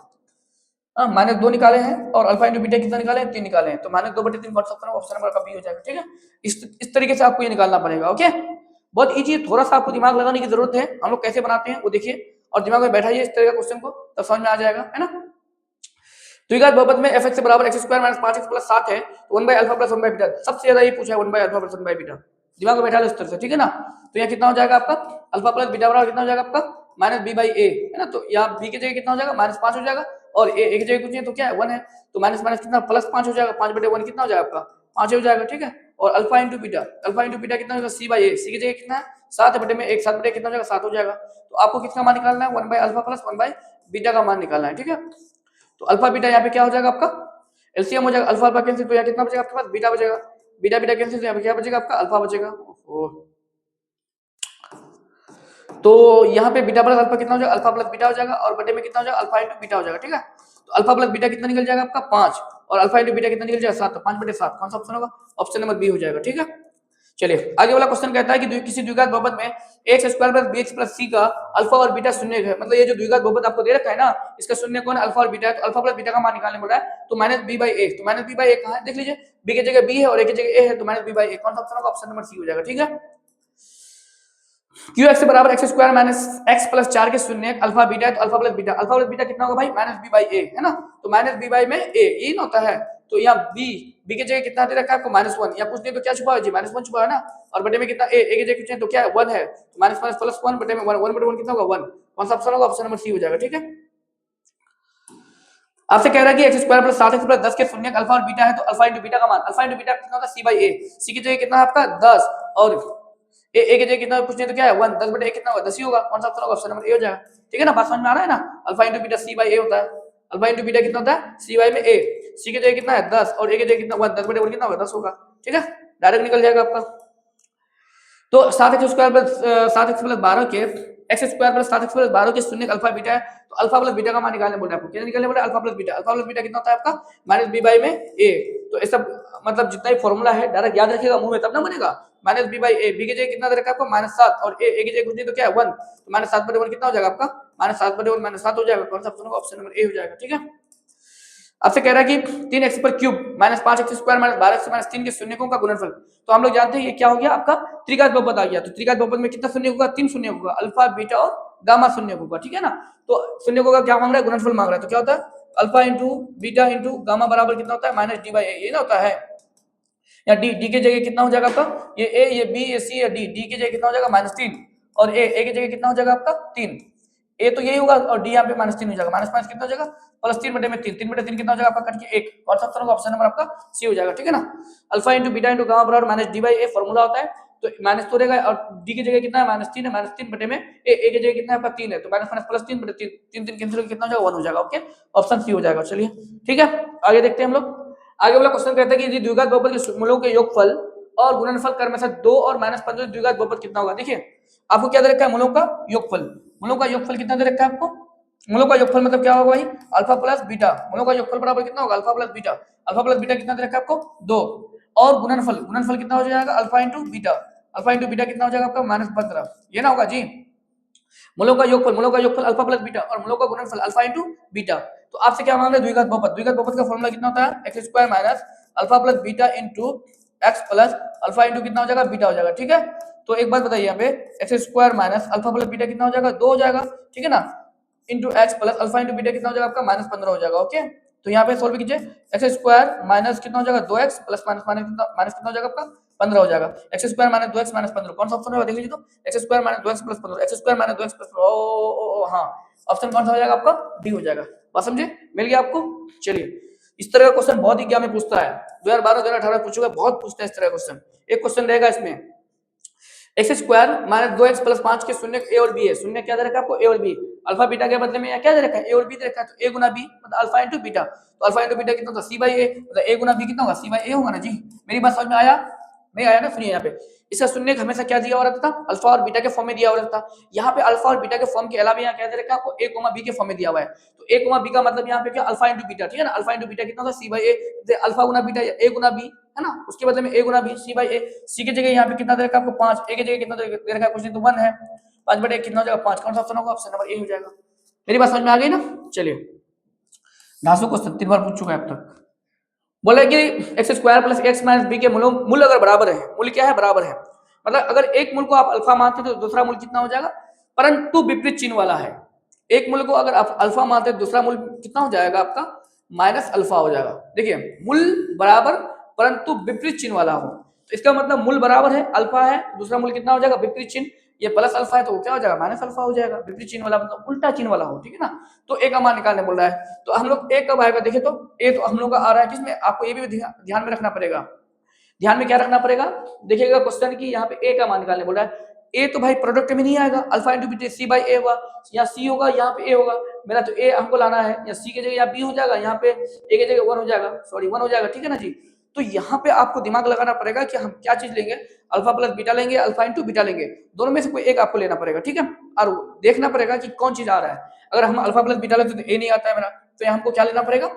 -2 निकाले हैं, और अल्फा इंटू बीटा कितना निकाले हैं, 3 निकाले हैं, तो -2/3 ऑप्शन नंबर का बी हो जाएगा, ठीक है। इस तरीके से आपको ये निकालना पड़ेगा, ओके। बहुत इजी है, थोड़ा सा आपको दिमाग लगाने की जरूरत है, हम लोग कैसे बनाते हैं वो देखिए, और दिमाग में बैठाइए इस तरह का क्वेश्चन को, तब समझ में आ जाएगा, है ना। द्विघात बहुपद में fx बराबर x² - 5x + 7 है, तो 1 by alpha plus 1 by beta, सबसे ज्यादा ये पूछा है 1 by alpha plus 1 by beta, दिमाग में बैठा लो इस तरह से, ठीक है ना। तो यहाँ कितना हो जाएगा आपका, अल्फा प्लस बीटा बराबर कितना हो जाएगा आपका, -b/a, है ना, तो यहाँ b की जगह कितना हो जाएगा, -5 हो जाएगा, और a की जगह कुछ नहीं तो क्या है, 1 है, तो माइनस माइनस कितना, +5 हो जाएगा, 5/1 कितना हो जाएगा आपका, 5 हो जाएगा, ठीक है। और alpha into beta, alpha into beta कितना होगा, c/a, c की जगह कितना है, 7/1, 7/1 कितना हो जाएगा, 7 हो जाएगा। तो आपको किसका मान निकालना है, 1 by alpha plus 1 by beta का मान निकालना है, ठीक है। तो अल्फा बीटा यहाँ पे क्या हो जाएगा आपका, एलसीएम हो जाएगा, अल्फा अल्फा कैंसिल, तो यहाँ कितना बचेगा आपके पास, बीटा बचेगा, बीटा बीटा कैंसिल, तो यहाँ पे क्या बचेगा आपका, अल्फा बचेगा। तो यहाँ पे बीटा प्लस अल्फा कितना हो जाएगा, अल्फा प्लस बीटा हो जाएगा, और बटे में कितना हो जाएगा, अल्फा इंटू बीटा हो जाएगा, ठीक है। तो अल्फा प्लस बीटा कितना निकल जाएगा आपका, 5, और अल्फा इंटू बीटा कितना निकल जाएगा, 7, तो 5/7 कौन सा ऑप्शन होगा, ऑप्शन नंबर बी हो जाएगा, ठीक है। चलिए आगे वाला क्वेश्चन कहता है कि किसी द्विघात बहुपद में x² + bx + c का अल्फा और बीटा शून्य है, मतलब ये जो द्विघात बहुपद आपको दे रखा है ना, इसका शून्य कौन है, अल्फा और बीटा है, तो अल्फा प्लस बीटा का मान निकालने बोला है, तो -b/a, तो -b/a कहां है, देख लीजिए, b की जगह b है और a की जगह a है, तो -b/a कौन सा ऑप्शन होगा, ऑप्शन नंबर सी हो जाएगा, ठीक है। qx बराबर x² - x + 4 के शून्य अल्फा बीटा है, तो अल्फा प्लस बीटा कितना होगा भाई, -b/a, है ना, तो -b/a में a ये ना होता है, तो यहाँ b की जगह कितना दे रखा है आपको, -1, या कुछ नहीं तो क्या छुपा है जी, -1 छुपा है ना, और बटे में कितना a की जगह कुछ नहीं तो क्या है, 1 है, तो -1 बटे में 1, 1/1 कितना होगा, 1, कौन सा ऑप्शन होगा, ऑप्शन नंबर सी हो जाएगा, ठीक है। आपसे कह रहा है कि x² + 7x + 10 के शून्य अल्फा और बीटा है, तो अल्फा इंटू बीटा का मान, अल्फा इंटू बीटा कितना होता है, c/a, c की जगह कितना है आपका 10, और a की जगह कितना कुछ नहीं तो क्या है 1, 10/1 कितना होगा, 10 ही होगा, कौन सा ऑप्शन होगा, ऑप्शन नंबर ए हो जाएगा, ठीक है ना, बात समझ में आ रहा है ना। अल्फा इंटू बीटा c/a होता है, अल्फा इंटू बीटा कितना होता है, c/ में a, c की जगह कितना है 10, और a की जगह कितना 1, 10/1 कितना होगा, 10 होगा, ठीक है, डायरेक्ट निकल जाएगा आपका। तो 7x² + 7x + 12 के x² + 7x + 12 के शून्य अल्फा बीटा है, तो अल्फा प्लस बीटा का मान निकालने बोल रहा है आपको, क्या निकालने बोल रहा है, अल्फा प्लस बीटा कितना होता है आपका, -b/a में a, तो ये सब मतलब जितना ही फॉर्मूला है डायरेक्ट याद रखिएगा मुंह में, तब ना बनेगा, -b/a, b की जगह कितना दे रखा है आपको, -7, और a की जगह कुछ नहीं तो क्या है 1, तो -7/1 कितना हो जाएगा आपका, -7/1 -7 हो जाएगा, कौन सा ऑप्शन होगा, ऑप्शन नंबर ए हो जाएगा, ठीक है। आपसे कह रहा है कि 3x³ -5x² -12x -3 के शून्यकों का गुणनफल, तो हम लोग जानते हैं ये क्या हो गया आपका, त्रिघात बहुपद आ गया, तो त्रिघात बहुपद में कितना शून्य होगा, 3 शून्य होगा, अल्फा बीटा और गामा शून्य होगा, ठीक है ना। तो शून्यकों का क्या मांग रहा है, गुणनफल मांग रहा है, तो क्या होता है, alpha into beta into gamma बराबर कितना होता है, -d/a, ये ना होता है, या डी की जगह कितना हो जाएगा आपका, ये a, ये b, ये c, या डी की जगह कितना हो जाएगा, -3, और a की जगह कितना हो जाएगा आपका 3, ए तो यही होगा, और डी यहाँ पे -3 हो जाएगा, -5 कितना हो जाएगा, +3/3, 3/3 कितना हो जाएगा आपका, कट के 1, कौन सा ऑप्शन होगा, ऑप्शन नंबर आपका सी हो जाएगा, ठीक है ना। Alpha into beta into gamma बराबर -d/a फॉर्मूला होता है, तो माइनस तो रहेगा, और डी की जगह कितना है, -3 है, -3 बटे में ए की जगह कितना है आपका 3 है, तो -+3/3, 3 कैंसिल कितना हो जाएगा, 1 हो जाएगा, ओके, ऑप्शन सी हो जाएगा। चलिए ठीक है, आगे देखते हैं हम लोग। आगे वाला क्वेश्चन कहता है कि यदि द्विघात बहुपद के मूलों के योगफल और गुणनफल क्रम से 2 और -15 द्विघात बहुपद कितना होगा। देखिए आपको क्या दे रखा है, मूलों का योगफल, मूलों का योगफल कितना दे रखा है आपको, मूलों का योगफल मतलब क्या होगा भाई, अल्फा प्लस बीटा, मूलों का योगफल बराबर कितना होगा, alpha plus beta, alpha plus beta कितना दे रखा है आपको 2, और गुणनफल, गुणनफल कितना हो जाएगा, alpha into beta, alpha into beta कितना हो जाएगा आपका -15, ये ना होगा जी। मूलों का योगफल अल्फा प्लस बीटा और मूलों का गुणनफल अल्फा इंटू बीटा। तो आपसे क्या मांग रहे हैं, द्विघात बहुपद। द्विघात बहुपद का फॉर्मूला कितना होता है, x square minus alpha plus beta into x plus alpha into कितना हो जाएगा, बीटा हो जाएगा। ठीक है, तो एक बात बताइए, यहाँ पे x square minus alpha plus beta कितना हो जाएगा, 2 हो जाएगा। ठीक है ना, into x plus alpha into beta कितना हो जाएगा आपका, -15 हो जाएगा। ओके, तो यहाँ पे सोल्व कीजिए, एक्स स्क्वायर माइनस कितना हो जाएगा, 2x प्लस माइनस माइनस कितना हो जाएगा आपका, 15 हो जाएगा। X square minus 2x minus 15 कौन सा ऑप्शन होगा, देख लीजिए तो। X square minus 2x plus 15, x square minus 2x plus, ओ हाँ, ऑप्शन कौन सा हो जाएगा आपका, डी हो जाएगा। बात समझे, मिल गया आपको। चलिए, इस तरह का क्वेश्चन बहुत एग्जाम में पूछता है, 2012 2018 पूछूंगा, बहुत पूछता है इस तरह का क्वेश्चन। एक क्वेश्चन रहेगा इसमें, x square minus 2x plus 5 के शून्य ए और बी है। शून्य क्या दे रखा है आपको, ए और बी। अल्फा बीटा के बदले में यहाँ क्या दे रखा है, ए और बी दे रखा है, तो ए गुना बी मतलब अल्फा इंटू बीटा। तो अल्फा इंटू बीटा कितना होता है, सी बाई ए, मतलब ए गुना बी कितना होगा, सी बाई ए होगा ना जी। मेरी बात समझ में आया, नहीं आया ना, सुनिए यहाँ पे इसका शून्य हमेशा क्या दिया हुआ रहता था, अल्फा और बीटा के फॉर्म में दिया हुआ रहता था। यहाँ पे अल्फा और बीटा के फॉर्म के अलावा यहाँ क्या दे रखा है आपको, ए कोमा बी के फॉर्म में दिया हुआ है। तो ए कोमा बी का मतलब यहाँ पे क्या, अल्फा इंटू बीटा। ठीक है ना, अल्फा इंटू बीटा कितना होता है, सी बाई ए, अल्फा गुना बीटा ए गुना बी है ना, उसके बदले में ए गुना बी, सी बाई ए। सी की जगह यहाँ पे कितना दे रखा है आपको, 5। ए की जगह कितना दे रखा है, कुछ नहीं तो 1 है। 5 बटे कितना हो जाएगा, 5। कौन सा ऑप्शन होगा, ऑप्शन नंबर ए हो जाएगा। मेरी बात समझ में आ गई ना। चलिए, ढासू क्वेश्चन 3 बार पूछ चुका है अब तक। बोला कि x square plus x minus b के मूल अगर बराबर है, मूल क्या है, बराबर है, मतलब अगर एक मूल को आप अल्फा मानते तो दूसरा मूल कितना हो जाएगा, परंतु विपरीत चिन्ह वाला है। एक मूल को अगर आप अल्फा मानते तो दूसरा मूल कितना हो जाएगा आपका, माइनस अल्फा हो जाएगा। देखिए, मूल बराबर परंतु विपरीत चिन्ह वाला हो, तो इसका मतलब मूल बराबर है, अल्फा है, दूसरा मूल कितना हो जाएगा, विपरीत चिन्ह। ये प्लस अल्फा है तो क्या हो जाएगा, माइनस अल्फा हो जाएगा। विपरीत चिन्ह वाला मतलब उल्टा चिन्ह वाला हो। ठीक है ना, तो ए का मान निकालने बोल रहा है, तो हम लोग ए कब आएगा, देखिए तो ए तो हम लोग का आ रहा है किसमें, आपको ये भी ध्यान में रखना पड़ेगा। ध्यान में क्या रखना पड़ेगा, देखिएगा क्वेश्चन की यहाँ पे ए का मान निकालने बोल रहा है। ए तो भाई प्रोडक्ट में नहीं आएगा, alpha into beta c by a होगा, या सी होगा, यहाँ पे ए होगा। मेरा तो ए हमको लाना है, या सी की जगह या बी हो जाएगा, यहाँ पे ए की जगह 1 हो जाएगा, सॉरी 1 हो जाएगा। ठीक है ना जी, तो यहाँ पे आपको दिमाग लगाना पड़ेगा कि हम क्या चीज लेंगे, अल्फा प्लस बीटा लेंगे, अल्फा इंटू बीटा लेंगे, दोनों में से कोई एक आपको लेना पड़ेगा। ठीक है, और देखना पड़ेगा कि कौन चीज आ रहा है। अगर हम अल्फा प्लस बीटा लेते तो ए नहीं आता है मेरा, तो यहाँ हमको क्या लेना पड़ेगा,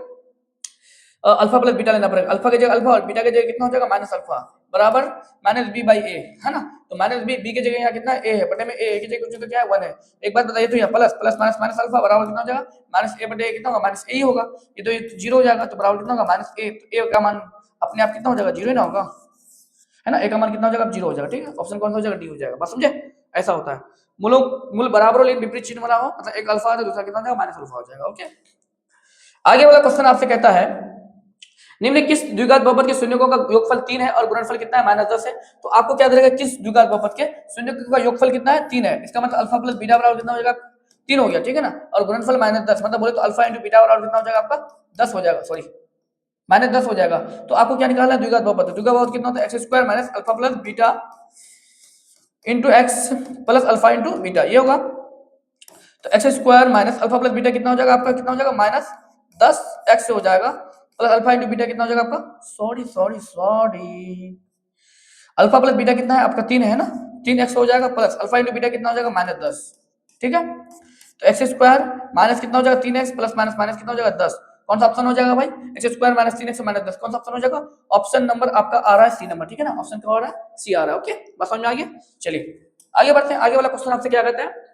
अल्फा प्लस बीटा लेना पड़ेगा। अल्फा की जगह अल्फा और बीटा की जगह कितना हो जाएगा, माइनस अल्फा बराबर माइनस बी बाई ए, है ना। तो माइनस बी, बी की जगह यहाँ कितना ए है, बटे में ए की जगह कुछ तो क्या है, 1 है। एक बात बताइए, तो यहाँ plus plus minus minus alpha बराबर कितना हो जाएगा, माइनस ए बटे कितना होगा, माइनस ए ही होगा। ये तो 0 हो जाएगा, तो बराबर कितना होगा, माइनस ए। तो ए का मान अपने आप कितना हो जाएगा, 0 ही ना होगा, है ना। ए का मान कितना हो जाएगा, 0 हो जाएगा। ठीक है, ऑप्शन कौन सा हो जाएगा, डी हो जाएगा। बात समझे, ऐसा होता है। मूल बराबर हो लेकिन विपरीत चिन्ह वाला हो, मतलब एक अल्फा है तो दूसरा कितना हो जाएगा, माइनस अल्फा हो जाएगा। ओके, आगे वाला क्वेश्चन आपसे कहता है, निम्न किस द्विघात बहुपद के शून्यकों का योगफल 3 है और गुणनफल कितना है, -10 है। तो आपको क्या देगा, किस द्विघात बहुपद के शून्यकों का योगफल कितना है, 3 है। इसका मतलब अल्फा प्लस बीटा बराबर कितना हो जाएगा, 3 हो गया। ठीक है ना, और गुणनफल -10, मतलब बोले तो अल्फा इंटू बीटा बराबर कितना हो जाएगा आपका, 10 हो जाएगा, सॉरी -10 हो जाएगा। तो आपको क्या निकालना है, द्विघात बहुपद। द्विघात बहुपद कितना होता है, x square minus alpha plus beta into x plus alpha into beta, ये होगा। तो x square minus alpha plus beta कितना हो जाएगा आपका, कितना हो जाएगा, -10 एक्स हो जाएगा, प्लस अल्फा इंटू बीटा कितना हो जाएगा आपका, सॉरी अल्फा प्लस बीटा कितना है आपका, 3 है ना, 3x हो जाएगा, प्लस अल्फा इंटू बीटा कितना हो जाएगा, -10। ठीक है, तो एक्स स्क्वायर माइनस कितना हो जाएगा, 3x प्लस माइनस माइनस कितना हो जाएगा, 10। कौन सा ऑप्शन हो जाएगा भाई, x square minus 3x minus 10, कौन सा ऑप्शन हो जाएगा, ऑप्शन नंबर आपका आ रहा है सी नंबर। ठीक है ना, ऑप्शन क्या हो रहा है, सी आ रहा है। ओके, बस समझ में आ गया। चलिए आगे बढ़ते हैं। आगे वाला क्वेश्चन आपसे क्या कहते हैं,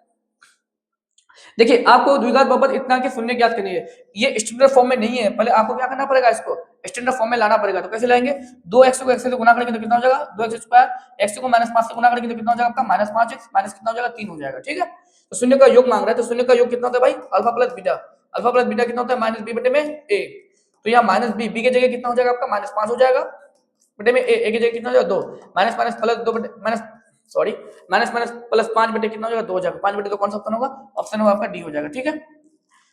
देखिए आपको द्विघात बहुपद इतना के शून्य ज्ञात करनी है। ये स्टैंडर्ड फॉर्म में नहीं है, पहले आपको क्या करना पड़ेगा, इसको स्टैंडर्ड फॉर्म में लाना पड़ेगा। तो कैसे लाएंगे, 2x को x से गुना करेंगे तो कितना हो जाएगा, 2x स्क्वायर, x को -5 से गुना करेंगे तो कितना हो जाएगा आपका, -5x, माइनस कितना हो जाएगा, 3 हो जाएगा। ठीक है, तो शून्य का योग मांग रहा है, तो शून्य का योग कितना होता है भाई, alpha plus beta. Alpha plus beta कितना होता है, -b बटे में a। तो यहाँ -b, b की जगह कितना हो जाएगा आपका, -5 हो जाएगा, बटे में a की जगह कितना हो जाएगा, 2, माइनस माइनस प्लस 2 बटे minus, sorry minus minus plus 5 बटे कितना हो जाएगा, 2 हो जाएगा। 5 बटे 2 कौन सा ऑप्शन होगा, ऑप्शन होगा आपका डी हो जाएगा। ठीक है,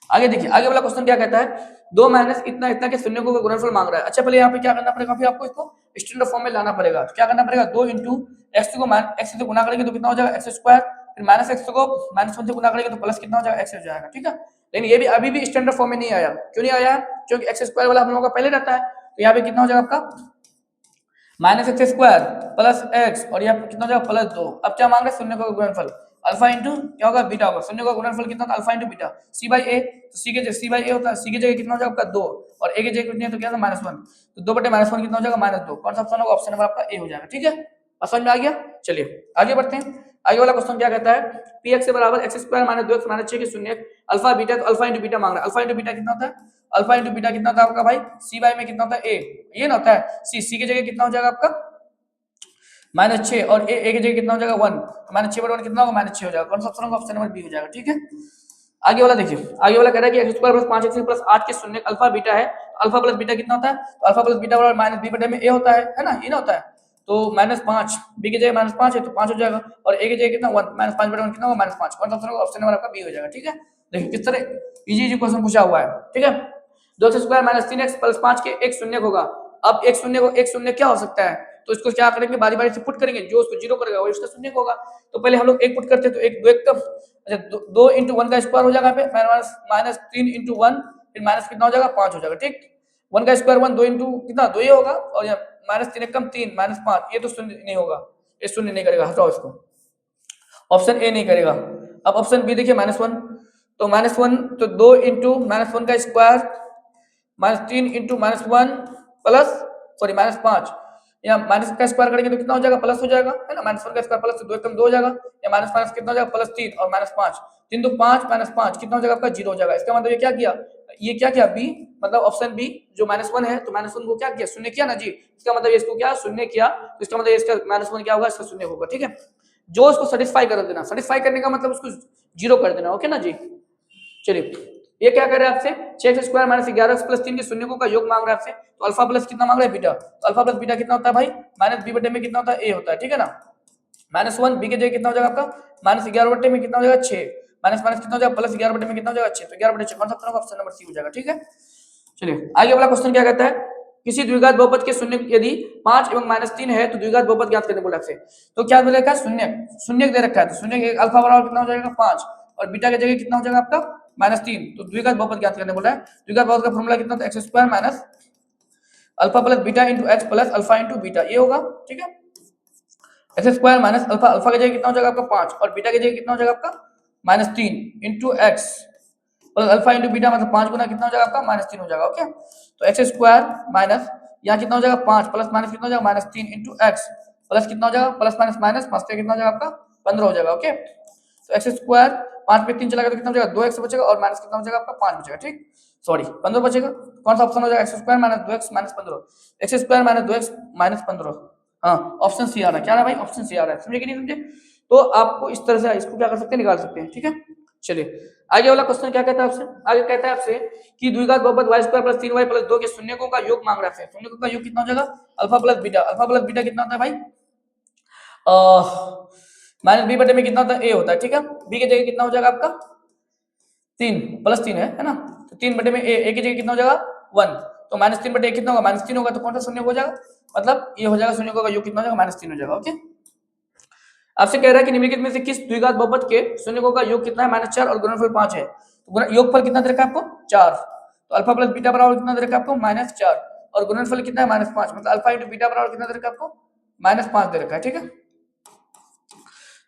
आगे देखिए, आगे वाला क्वेश्चन क्या कहता है, 2 माइनस इतना इतना के शून्य को गुणनफल मांग रहा है। अच्छा, पहले यहाँ पे क्या करना पड़ेगा, फिर आपको इसको स्टैंडर्ड फॉर्म में लाना पड़ेगा। तो क्या करना पड़ेगा, 2 इंटू एक्स को एक्स से गुना करेंगे तो कितना हो जाएगा, एक्स स्क्वायर, फिर माइनस एक्स को -1 से गुना करेंगे तो प्लस कितना हो जाएगा, एक्स हो जाएगा। ठीक है, लेकिन ये भी अभी भी स्टैंडर्ड फॉर्म में नहीं आया। क्यों नहीं आया, क्योंकि एक्स स्क्वायर वाला हम लोगों का पहले रहता है। तो यहाँ पे कितना हो जाएगा आपका, -x स्क्वायर प्लस x, और यहाँ पे कितना हो जाएगा, +2। अब क्या मांग रहे हैं, शून्य का गुणनफल अल्फा इंटू क्या होगा, बीटा होगा। शून्य का गुणनफल कितना था, alpha into beta, c by a. तो c बाई ए होता है, c की जगह कितना हो जाएगा आपका 2, और a की जगह कितनी है, तो क्या था, -1। तो 2 बटे -1 कितना हो जाएगा, -2। कौन सा ऑप्शन होगा, ऑप्शन नंबर आपका ए हो जाएगा। ठीक है, समझ में आ गया। चलिए आगे बढ़ते हैं। आगे वाला क्वेश्चन क्या कहता है, पी एक्स बराबर x square minus 2x minus 6 की शून्य अल्फा बीटा, तो अल्फा इंटू बीटा मांग रहा है। अल्फा इंटू बीटा कितना होता है, अल्फा इंटू बीटा कितना होता है आपका भाई, सी बाई में कितना होता है ए, ये ना होता है सी, सी की जगह कितना हो जाएगा आपका -6 और ए की जगह कितना हो जाएगा 1, तो -6/1 कितना होगा, -6 हो जाएगा। कौन सा ऑप्शन होगा, ऑप्शन नंबर बी हो जाएगा। ठीक है, आगे वाला देखिए, आगे वाला कह रहा है कि x square plus 5x plus 8 के शून्य अल्फा बीटा है, अल्फा प्लस बीटा कितना होता है, तो अल्फा प्लस बीटा बराबर माइनस बी बटे में ए होता है ना, ये ना होता है, तो -5 बी की जगह -5 है तो 5 हो जाएगा और ए की जगह कितना 1, -5/1 कितना होगा, -5। कौन सा ऑप्शन होगा, ऑप्शन नंबर आपका बी हो जाएगा। ठीक है, देखिए किस तरह इजी क्वेश्चन पूछा हुआ है। ठीक है, 2x square minus 3x plus 5 के एक शून्य होगा। अब एक शून्य क्या हो सकता है, तो इसको क्या करेंगे, बारी बारी से पुट करेंगे, जो उसको जीरो करेगा वो इसका शून्य होगा। तो पहले हम लोग एक पुट करते हैं, तो एक दो एक कम, अच्छा 2 इंटू 1 का स्क्वायर हो जाएगा पे माइनस 3 इंटू 1, फिर माइनस कितना हो जाएगा 5 हो जाएगा। ठीक, 1 का स्क्वायर 1, 2 इंटू कितना 2 ही होगा, और माइनस 3 कम 3 माइनस 5, ये तो शून्य नहीं होगा, ये शून्य नहीं करेगा, हटाओ इसको, ऑप्शन ए नहीं करेगा। अब ऑप्शन बी देखिए -1, तो -1 तो 2 इंटू -1 का स्क्वायर -3 इंटू -1 प्लस सॉरी -5, या माइनस का स्क्वायर करेंगे तो कितना हो जाएगा, प्लस हो जाएगा, है ना, -1 का स्क्वायर प्लस 2 कम 2 हो जाएगा, या माइनस माइनस कितना हो जाएगा, +3 और -5, 3 तो 5 -5 कितना हो जाएगा आपका 0 हो जाएगा। इसका मतलब ये क्या किया, ये क्या किया बी, मतलब ऑप्शन बी जो -1 है, तो -1 को क्या किया, शून्य किया ना जी, इसका मतलब इसको क्या शून्य किया, तो इसका मतलब इसका -1 क्या होगा, इसका शून्य होगा। ठीक है, जो इसको सेटिस्फाई कर देना, सेटिस्फाई करने का मतलब उसको 0 कर देना, ओके ना जी। चलिए ये क्या कर रहा है आपसे, 6x square minus 11x plus 3 के शून्यों का योग मांग रहा है आपसे, तो अल्फा प्लस कितना मांग रहा है बीटा, तो अल्फा प्लस बीटा कितना होता है भाई, माइनस बी बटे में कितना होता है ए होता है। ठीक है ना, -1 बी के जगह कितना हो जाएगा आपका, -11 बटे में कितना हो जाएगा 6, माइनस माइनस कितना हो जाएगा +11 बटे में कितना हो जाएगा 6, तो 11 बटे 6 कौन सा ऑप्शन नंबर सी हो जाएगा। ठीक है, चलिए आगे वाला क्वेश्चन क्या कहता है, किसी द्विघात बहुपद के शून्य यदि 5 एवं -3 है तो द्विघात बहुपद ज्ञात करने बोला आपसे, तो क्या दे रखा है, शून्य दे रखा है, तो शून्य के अल्फा बराबर कितना हो जाएगा 5 और बीटा की जगह कितना हो जाएगा आपका -3, तो द्विघात बहुपद ज्ञात करने बोला है। द्विघात बहुपद का फॉर्मूला कितना था, x square minus alpha plus beta into x plus alpha into beta, ये होगा। ठीक है, x square minus alpha, alpha की जगह कितना हो जाएगा आपका 5 और बीटा की जगह कितना हो जाएगा आपका -3 into x plus alpha into beta, मतलब 5 गुना कितना हो जाएगा आपका -3 हो जाएगा। ओके, तो एक्स स्क्वायर माइनस यहाँ कितना हो जाएगा 5 प्लस माइनस कितना हो जाएगा -3 इंटू एक्स प्लस कितना हो जाएगा प्लस माइनस माइनस 5 कितना हो जाएगा आपका 15 हो जाएगा। ओके, तो एक्स स्क्वायर 5 में 3 चला गया तो कितना हो जाएगा 2x बचेगा और माइनस कितना हो जाएगा आपका 5 बचेगा। ठीक, सॉरी 15 बचेगा। कौन सा ऑप्शन हो जाएगा, x square minus 2x minus 15, x square minus 2x minus 15, हाँ ऑप्शन सी आ रहा है। क्या रहा है भाई, ऑप्शन सी आ रहा है, समझे कि नहीं समझे, तो आपको इस तरह से इसको क्या कर सकते हैं, निकाल सकते हैं। ठीक है, चलिए आगे वाला क्वेश्चन क्या कहता है आपसे, आगे कहता है आपसे कि द्विघात बहुपद y square plus 3y plus 2 के शून्यकों का योग मांग रहा है। शून्यकों का योग कितना हो जाएगा, alpha plus beta, alpha plus beta कितना होता है भाई, माइनस बी बटे में कितना होता है ए होता है। ठीक है, बी की जगह कितना हो जाएगा आपका 3 प्लस 3 है ना, तो 3 बटे में ए की जगह कितना हो जाएगा 1, तो -3 बटे कितना होगा -3 होगा, तो कौन सा शून्य हो जाएगा, मतलब ये हो जाएगा शून्य का योग कितना हो जाएगा -3 हो जाएगा। ओके, आपसे कह रहा है कि निम्नलिखित में से किस द्विघात बहुपद के शून्यकों का योग कितना है, -4 और गुणनफल 5 है, तो योगफल कितना दे रखा है आपको 4, तो अल्फा प्लस बीटा बराबर कितना दे रखा है आपको -4 और गुणनफल कितना है -5, मतलब अल्फा इंटू बीटा बराबर कितना दे रखा है आपको -5 दे रखा है। ठीक है,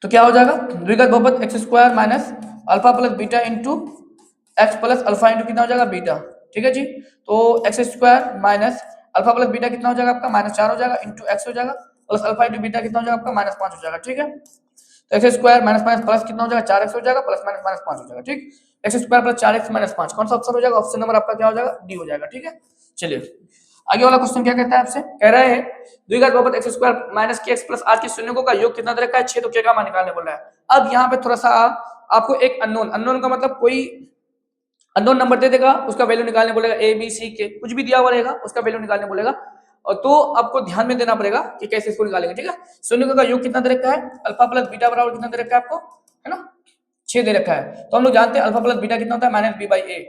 तो क्या हो जाएगा, द्विघात बहुपद x square minus alpha plus beta into x plus alpha into कितना हो जाएगा बीटा। ठीक है जी, तो x square minus alpha plus beta कितना हो जाएगा आपका -4 हो जाएगा इंटू एक्स हो जाएगा प्लस अल्फा इंटू बीटा कितना हो जाएगा आपका -5 हो जाएगा। ठीक है, तो x square minus minus plus कितना हो जाएगा 4x हो जाएगा प्लस माइनस माइनस 5 हो जाएगा। ठीक, x square plus 4x minus 5 कौन सा ऑप्शन हो जाएगा, ऑप्शन नंबर आपका क्या हो जाएगा डी हो जाएगा। ठीक है, चलिए आगे वाला क्वेश्चन क्या कहता है आपसे, कह रहा है द्विघात बहुपद एक्स स्क्वायर माइनस के एक्स प्लस आर के शून्यकों का योग कितना दे रखा है 6, तो क्या का मान निकालने बोल रहा है। अब यहाँ पे थोड़ा सा आपको एक अननोन का मतलब कोई अननोन नंबर दे देगा, उसका वैल्यू निकालने बोलेगा, ए बी सी के कुछ भी दिया हुआ रहेगा उसका वैल्यू निकालने बोलेगा, और तो आपको ध्यान में देना पड़ेगा कि कैसे इसको निकालेंगे। ठीक है, शून्य का योग कितना दे रखा है, अल्फा प्लस बीटा बराबर कितना दे रखा है आपको, है ना 6 दे रखा है, तो हम लोग जानते हैं अल्फा प्लस बीटा कितना होता है -b/a,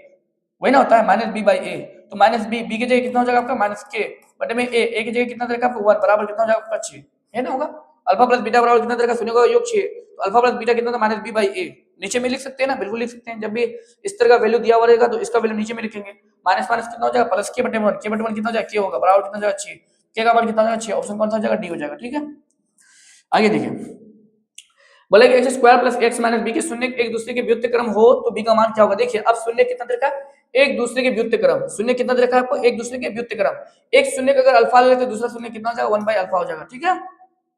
वही ना होता है -b/a, तो -b की जगह कितना हो जाएगा आपका -k बटे में a की जगह कितना दे रखा है आपको 1 बराबर कितना हो जाएगा आपका 6, है ना, होगा अल्फा प्लस बीटा बराबर कितना दे रखा है, शून्य का योग 6, तो अल्फा प्लस बीटा कितना होता है -b/a, नीचे में लिख सकते हैं ना, बिल्कुल लिख सकते हैं, जब भी इस तरह का वैल्यू दिया हुआ रहेगा तो इसका वैल्यू नीचे में लिखेंगे, माइनस माइनस कितना हो जाएगा प्लस k बटे 1, k बटे 1 कितना हो जाएगा k होगा बराबर कितना हो जाएगा 6, k का मान कितना हो जाएगा 6, ऑप्शन कौन सा हो जाएगा डी हो जाएगा। ठीक है, आगे देखिए बोले कि x square plus x minus b के शून्य एक दूसरे के व्युत्क्रम क्रम हो तो बी का मान क्या होगा। देखिए अब शून्य कितना दे रखा है, एक दूसरे के व्युत्क्रम क्रम, शून्य कितना दे रखा है आपको, एक दूसरे के व्युत्क्रम क्रम, एक शून्य का अगर अल्फा ले तो दूसरा शून्य कितना हो जाएगा 1/अल्फा हो जाएगा। ठीक है,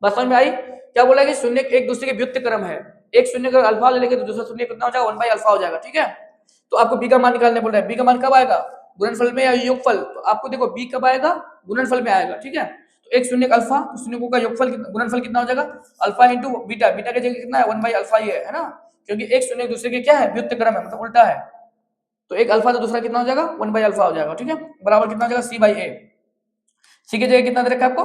बात समझ में आई? क्या बोला कि शून्य एक दूसरे के व्युत्क्रम क्रम है, एक शून्य का अल्फा ले लेंगे तो दूसरा शून्य कितना हो जाएगा 1 बाई अल्फा हो जाएगा, ठीक है। तो आपको बी का मान निकालने बोल रहा है, बी का मान कब आएगा, गुणनफल में या योगफल, तो आपको देखो बी कब आएगा, गुणनफल में आएगा, ठीक है। तो एक शून्य का अल्फा, तो शून्य का योगफल गुणनफल कितना हो जाएगा, अल्फा इंटू बीटा, बीटा की जगह कितना है 1 बाई अल्फा ही है ना, क्योंकि एक शून्य एक दूसरे के क्या है व्युत्क्रम क्रम है, मतलब उल्टा है। तो एक अल्फा तो दूसरा कितना हो जाएगा 1 बाई अल्फा हो जाएगा, ठीक है, बराबर कितना हो जाएगा सी बाई ए, सी की जगह कितना दे रखा है आपको,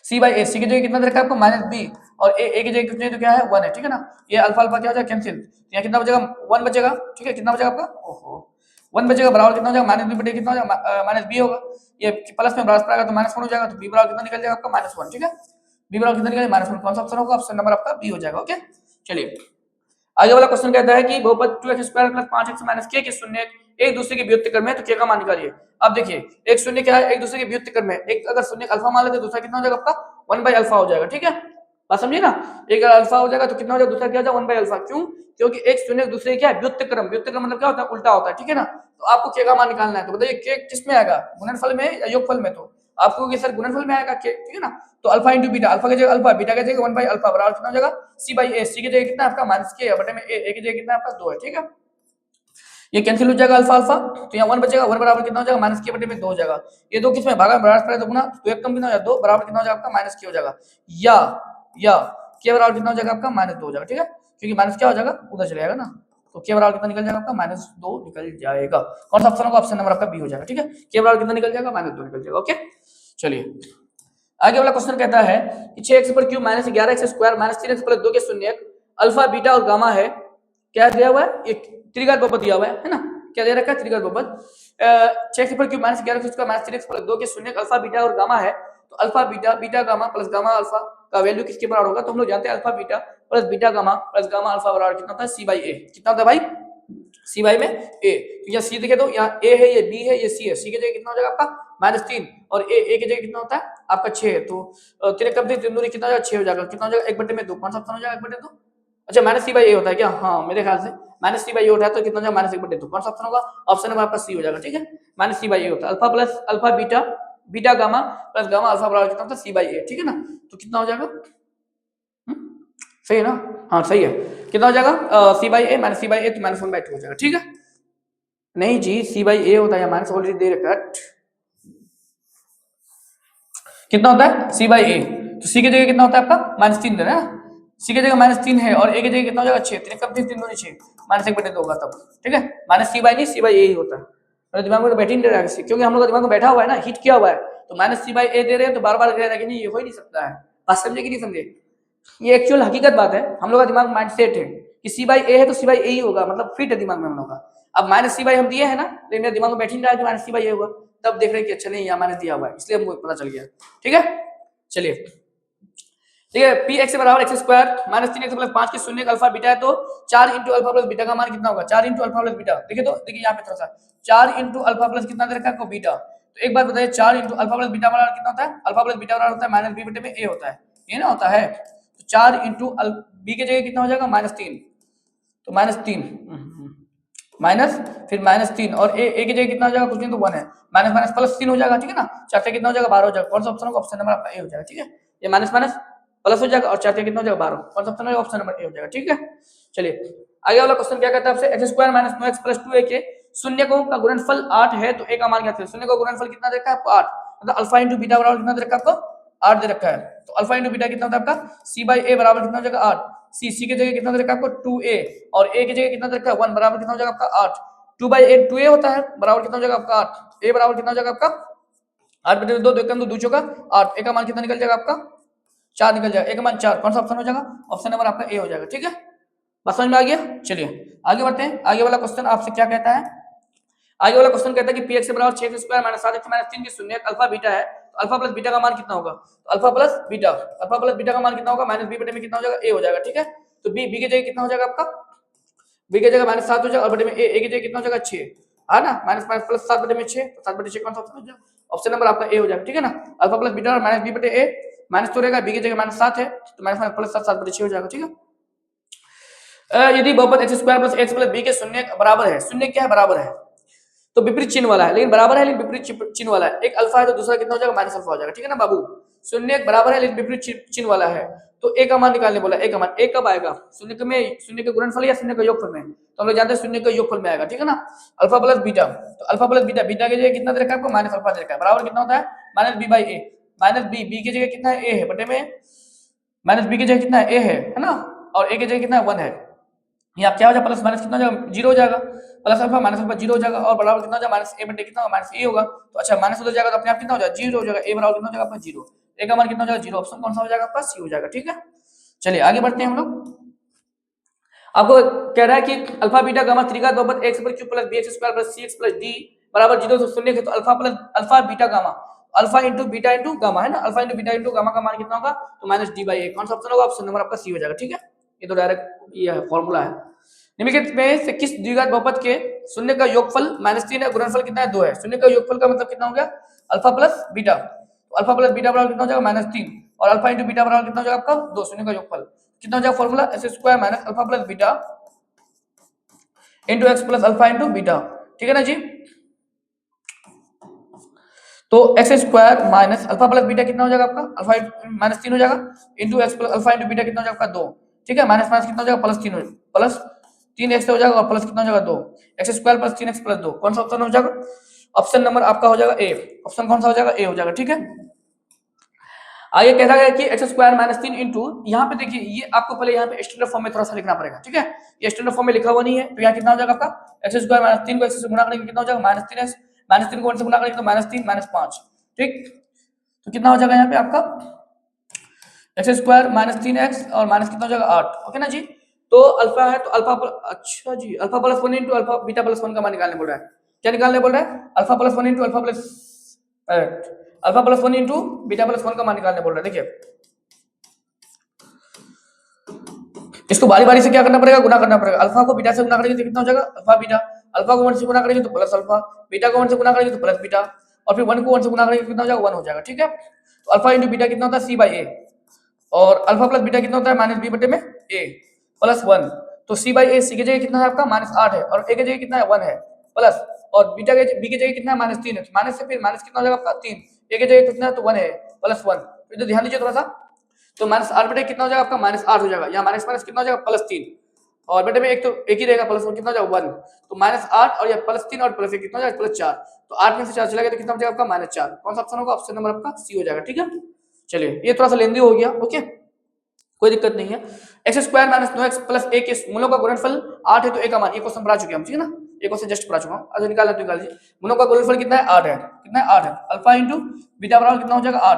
सी बाई ए, सी की जगह कितना दे रखा है आपको माइनस बी, और ए की जगह कितने तो क्या है 1 है, ठीक है ना। ये अल्फा अल्फा क्या हो जाएगा कैंसिल, तो यहाँ कितना बचेगा 1 बचेगा, ठीक है, कितना बचेगा आपका, ओहो 1 बचेगा, बराबर कितना हो जाएगा माइनस बी बटे कितना हो जाएगा माइनस बी होगा, ये प्लस में बराबर आएगा तो माइनस 1 हो जाएगा, तो बी बराबर कितना निकल जाएगा आपका माइनस 1, ठीक है, बी बराबर कितना निकलेगा माइनस 1, कौन सा ऑप्शन होगा, ऑप्शन नंबर आपका बी हो जाएगा, ओके। चलिए आगे वाला क्वेश्चन कहता है कि बहुपद 2x square plus 5x minus k के शून्य एक दूसरे के व्युत्क्रम में, तो k का मान निकालिए। अब देखिए एक शून्य क्या है, एक दूसरे के व्युत्क्रम में, एक अगर शून्य अल्फा मान लेते तो दूसरा कितना हो जाएगा आपका 1 बाई अल्फा हो जाएगा, ठीक है, बात समझिए ना। एक अगर अल्फा हो जाएगा तो कितना हो जाएगा, दूसरा क्या हो जाएगा 1 बाई अल्फा, क्यों, क्योंकि एक शून्य दूसरे क्या है व्युत्क्रम, व्युत्क्रम मतलब क्या होता है उल्टा होता है, ठीक है ना। तो आपको k का मान निकालना है, तो बताइए k किस में आएगा, गुणनफल में या योगफल में, तो आपको ये सर गुणनफल में आएगा k, ठीक है ना। तो अल्फा इंटू बीटा, अल्फा की जगह अल्फा, बीटा की जगह 1 बाई अल्फा बराबर कितना हो जाएगा सी बाई ए, सी की जगह कितना आपका माइनस के बटे में ए की जगह कितना आपका 2 है, ठीक है। ये कैंसिल हो जाएगा अल्फा अल्फा, तो यहाँ 1 बचेगा, 1 बराबर कितना हो जाएगा माइनस के बटे में 2 हो जाएगा, ये 2 किसमें भागा बराबर पड़े तो गुना, तो एक कम कितना हो जाएगा 2 बराबर कितना हो जाएगा आपका माइनस के हो जाएगा, या के बराबर कितना हो जाएगा आपका माइनस 2 हो जाएगा, ठीक है, क्योंकि माइनस क्या हो जाएगा उधर चले जाएगा ना, तो के बराबर कितना निकल जाएगा आपका माइनस 2 निकल जाएगा, कौन सा ऑप्शन होगा, ऑप्शन नंबर आपका बी हो जाएगा, ठीक है, के बराबर कितना निकल जाएगा माइनस 2 निकल जाएगा, ओके। चलिए आगे वाला क्वेश्चन कहता है कि 6x पर cube minus 11x square minus 3x plus 2 के शून्य अल्फा बीटा और गामा है, क्या दिया हुआ है, एक त्रिघात बहुपद दिया हुआ है ना, क्या दे रखा है त्रिघात बहुपद, 6x पर cube minus 11x square minus 3x plus 2 के शून्य अल्फा बीटा और गामा है, तो alpha beta beta gamma plus gamma alpha का वैल्यू किसके बराबर होगा, तो हम लोग जानते हैं alpha beta plus beta gamma plus gamma alpha बराबर कितना होता है सी बाई ए, कितना होता है भाई सी बाई में ए, तो यहाँ सी देखे तो यहाँ ए है, ये बी है, ये सी है, सी की जगह कितना हो जाएगा आपका -3 और ए की जगह कितना होता है आपका 6 है, तो तेरे कब से तीन दूनी कितना हो जाएगा 6 हो जाएगा, कितना हो जाएगा 1/2, कौन सा ऑप्शन हो जाएगा 1/2, अच्छा माइनस सी बाई ए होता है क्या, हाँ मेरे ख्याल से माइनस सी बाई ए होता है, तो कितना हो जाएगा -1/2, कौन सा ऑप्शन होगा, ऑप्शन नंबर आपका सी हो जाएगा, ठीक है, माइनस सी बाई ए होता है, alpha plus alpha beta beta gamma plus gamma alpha बराबर कितना होता है सी बाई ए, ठीक है ना, तो कितना हो जाएगा सही है ना, हाँ सही है, कितना हो जाएगा c by a minus c by a, तो -1/2 हो जाएगा, ठीक है, नहीं जी सी बाई ए होता है, माइनस ऑलरेडी दे रखा है, कितना होता है सी बाई ए, तो सी की जगह कितना होता है आपका -3 देना है, सी की जगह -3 है और ए की जगह कितना हो जाएगा 6, तीन कब 3 दूनी 6 -1/2 होगा तब, ठीक है, माइनस सी बाई नहीं सी बाई ए ही होता है, मेरे दिमाग में तो बैठ ही नहीं रहा है, क्योंकि हम लोग का दिमाग में बैठा हुआ है ना, हिट किया हुआ है, तो माइनस सी बाई ए दे रहे हैं तो बार बार कह रहे हैं कि नहीं ये हो ही नहीं सकता है, बात समझे कि नहीं समझे, ये एक्चुअल हकीकत बात है, हम लोग का दिमाग माइंड सेट है कि सी बाई ए है तो सी बाई ए ही होगा, मतलब फिट है दिमाग में हम लोग का, अब माइनस सी बाई हम दिए है ना, लेकिन मेरे दिमाग में बैठ ही नहीं रहा है कि माइनस सी बाई ए होगा, तब देख रहे हैं कि अच्छा नहीं यहाँ माइनस दिया हुआ है, इसलिए हमको पता चल गया, ठीक है। चलिए ठीक है, पी एक्स बराबर x square minus 3x plus 5 के शून्य अल्फा बीटा है, तो 4 इंटू अल्फा प्लस बीटा का मान कितना होगा, 4 इंटू अल्फा प्लस बीटा, देखिए तो देखिए यहाँ पे थोड़ा सा 4 इंटू अल्फा प्लस कितना दे रखा है आपको बीटा, तो एक बात बताइए 4 इंटू अल्फा प्लस बीटा बराबर कितना होता है, अल्फा प्लस बीटा बराबर होता है माइनस बी बटे में ए होता है, ये ना होता है, तो 4 इंटू बी की जगह कितना हो जाएगा -3, तो -3 माइनस फिर -3 और ए की जगह कितना हो जाएगा, कुछ नहीं तो 1 है, माइनस माइनस प्लस 3 हो जाएगा, ठीक है ना, 4 से कितना हो जाएगा 12 हो जाएगा, कौन सा ऑप्शन होगा, ऑप्शन नंबर आपका ए हो जाएगा, ठीक है, ये माइनस माइनस प्लस हो जाएगा और 4 से कितना हो जाएगा 12, कौन सा ऑप्शन होगा, ऑप्शन नंबर ए हो जाएगा, ठीक है। चलिए आगे वाला क्वेश्चन क्या कहता है आपसे, x square minus 9x plus 2a के शून्य को का गुणनफल 8 है, तो a का मान क्या है, शून्य का गुणनफल कितना दे रखा है आपको 8, मतलब अल्फा इंटू बीटा बराबर कितना दे रखा है आपको 8 दे रखा है, तो अल्फा इंटू बीटा कितना होता है आपका c बाई a बराबर कितना हो जाएगा 8, c की जगह कितना दे रखा है आपको 2a और a की जगह कितना दे रखा है 1 बराबर कितना हो जाएगा आपका 8, 2 बाई 8 2a होता है बराबर कितना हो जाएगा आपका 8, a बराबर कितना हो जाएगा आपका 8 बटे 2 2 2 चौका 8, a का मान कितना निकल जाएगा आपका 4 निकल जाएगा, 1 का मान 4, कौन सा ऑप्शन हो जाएगा, ऑप्शन नंबर आपका ए हो जाएगा, ठीक है, बात समझ में आ गया। चलिए आगे बढ़ते हैं, आगे वाला क्वेश्चन आपसे क्या कहता है, आगे वाला क्वेश्चन कहता है कि px बराबर 6x square minus 7x minus 3 के शून्य अल्फा बीटा है, तो अल्फा प्लस बीटा का मान कितना होगा, तो अल्फा प्लस बीटा का मान कितना होगा माइनस बी बटे में कितना हो जाएगा ए हो जाएगा, ठीक है, तो बी की जगह कितना हो जाएगा आपका, बी की जगह -7 हो जाएगा और बटे में ए की जगह कितना हो जाएगा 6 है ना, माइनस माइनस प्लस 7 बटे में 6, तो 7 बटे 6 कौन सा ऑप्शन हो जाएगा, ऑप्शन नंबर आपका ए हो जाएगा, ठीक है ना, अल्फा प्लस बीटा और माइनस बी बटे ए, माइनस तो रहेगा, बी की जगह -7 है तो माइनस प्लस 7 बटे 6 हो जाएगा, ठीक है। यदि बहुपद x square plus x plus b के शून्य बराबर है, शून्य क्या है बराबर है, तो विपरीत चिन्ह वाला है, लेकिन बराबर है लेकिन विपरीत चिन्ह वाला है, एक अल्फा है तो दूसरा कितना हो जाएगा माइनस अल्फा हो जाएगा, ठीक है ना बाबू, शून्य बराबर है लेकिन विपरीत चिन्ह वाला है, तो ए का मान निकालने बोला। ए का मान ए कब आएगा? शून्य में, शून्य के गुणनफल या शून्य के योगफल में? तो हम लोग जानते हैं शून्य के योगफल में आएगा, ठीक है ना। अल्फा प्लस बीटा, तो अल्फा प्लस बीटा, बीटा की जगह कितना दे रखा है आपको? माइनस अल्फा दे रखा है, बराबर कितना होता है? Minus b by a. Minus b, b की जगह कितना है? ए है, बटे में माइनस बी की जगह कितना है? ए है ना, और ए की जगह कितना है? 1 है। यहाँ क्या हो जाएगा? प्लस माइनस कितना हो जाएगा? 0 हो जाएगा। प्लस अल्फा माइनस अल्फा 0 हो जाएगा, और बराबर कितना हो जाएगा? माइनस ए बटे कितना? माइनस ए होगा। तो अच्छा, माइनस उधर जाएगा तो अपने आप कितना हो जाएगा? 0 हो जाएगा। ए बराबर कितना हो जाएगा आपका? 0। ए का मान कितना हो जाएगा? 0। ऑप्शन कौन सा हो जाएगा आपका? सी हो जाएगा, ठीक है। चलिए आगे बढ़ते हैं हम लोग। आपको कह रहा है कि अल्फा बीटा गामा त्रिघात बहुपद x पर cube plus bx square plus cx plus d बराबर 0 से शून्य है, तो alpha plus alpha beta gamma, alpha into beta into gamma है ना, alpha into beta into gamma का मान कितना होगा? तो माइनस डी बाई ए। कौन सा ऑप्शन होगा? ऑप्शन नंबर आपका सी हो जाएगा, ठीक है। ये तो डायरेक्ट ये फॉर्मूला है। निम्नलिखित में से किस द्विघात बहुपद के शून्य का योगफल -3 है, गुणनफल कितना है? 2 है। शून्य का योगफल का मतलब कितना हो गया? अल्फा प्लस बीटा, तो अल्फा प्लस बीटा बराबर कितना हो जाएगा? -3, और अल्फा इंटू बीटा बराबर कितना हो जाएगा आपका? 2। शून्य का योगफल कितना हो जाएगा? Formula S square minus alpha plus beta into x plus alpha into beta, ठीक है ना जी। तो x square minus alpha plus beta कितना हो जाएगा आपका? अल्फा -3 हो जाएगा, into x plus alpha into beta कितना हो जाएगा आपका? 2, ठीक है। माइनस माइनस कितना हो जाएगा? +3 प्लस 3x हो जाएगा, और प्लस कितना हो जाएगा? 2। X square plus 3x plus 2। कौन सा ऑप्शन हो जाएगा? ऑप्शन नंबर आपका हो जाएगा ए। ऑप्शन कौन सा हो जाएगा? ए हो जाएगा, ठीक है। आगे कह रहा है कि एक्स स्क्वायर -3 इंटू, यहाँ पे देखिए ये आपको पहले यहाँ पे स्टैंडर्ड फॉर्म में थोड़ा सा लिखना पड़ेगा, ठीक है। ये स्टैंडर्ड फॉर्म में लिखा हुआ नहीं है, तो यहाँ कितना हो जाएगा आपका? एक्स स्क्वायर -3 को एक्स से गुणा करेंगे कितना हो जाएगा? -3x, -3 को 1 से गुणा करेंगे तो -3 -5, ठीक। तो कितना हो जाएगा यहाँ पे आपका? एक्स स्क्वायर -3x और माइनस कितना हो जाएगा? 8, ओके ना जी। तो अल्फा है तो अल्फा अच्छा जी, alpha plus 1 into alpha beta plus 1 का मान निकालने बोल रहा है। क्या निकालने बोल रहा है? Alpha plus 1 into alpha plus 1 into beta plus 1 का मान निकालने बोल रहा है। देखिए इसको बारी बारी से क्या करना पड़ेगा? गुना करना पड़ेगा। अल्फा को बीटा से गुना करेंगे तो कितना हो जाएगा? Alpha beta. अल्फा को 1 से गुना करेंगे तो प्लस अल्फा, बीटा को 1 से गुना करेंगे तो प्लस बीटा, और फिर 1 को 1 से गुना करेंगे तो कितना हो जाएगा? 1 हो जाएगा, ठीक है। तो अल्फा इंटू बीटा कितना होता है? सी बाई ए, और अल्फा प्लस बीटा कितना होता है? माइनस बी बटे में ए प्लस 1। तो सी बाई ए, सी की जगह कितना है आपका? -8 है, और ए की जगह कितना है? 1 है प्लस, और बीटा के बी की जगह कितना है? -3 है, माइनस से फिर माइनस कितना हो जाएगा आपका? 3। ए की जगह कितना है? तो 1 है प्लस 1। तो इधर ध्यान दीजिए थोड़ा सा, तो -8 बटे कितना हो जाएगा आपका? -8 हो जाएगा, यहाँ माइनस माइनस कितना हो जाएगा? +3, और बटे में एक तो एक ही रहेगा, प्लस 1 कितना हो जाएगा? 1। तो -8 और ये +3 और प्लस 1 कितना हो जाएगा? +4। तो 8 में से 4 चला गया तो कितना हो जाएगा आपका? -4। कौन सा ऑप्शन होगा? ऑप्शन नंबर आपका सी हो जाएगा, ठीक है। चलिए ये थोड़ा सा लेंदी हो गया, ओके, कोई दिक्कत नहीं है। X square minus 9x plus a के मूलों का गुणनफल 8 है, तो ए का मान, ये क्वेश्चन पढ़ा चुके हम, ठीक है ना। ये क्वेश्चन जस्ट पढ़ा चुका हूं, आज निकालना तो निकाल लीजिए। मूलों का गुणनफल कितना है? 8 है। कितना है? 8 है। अल्फा इंटू बीटा बराबर कितना हो जाएगा? 8,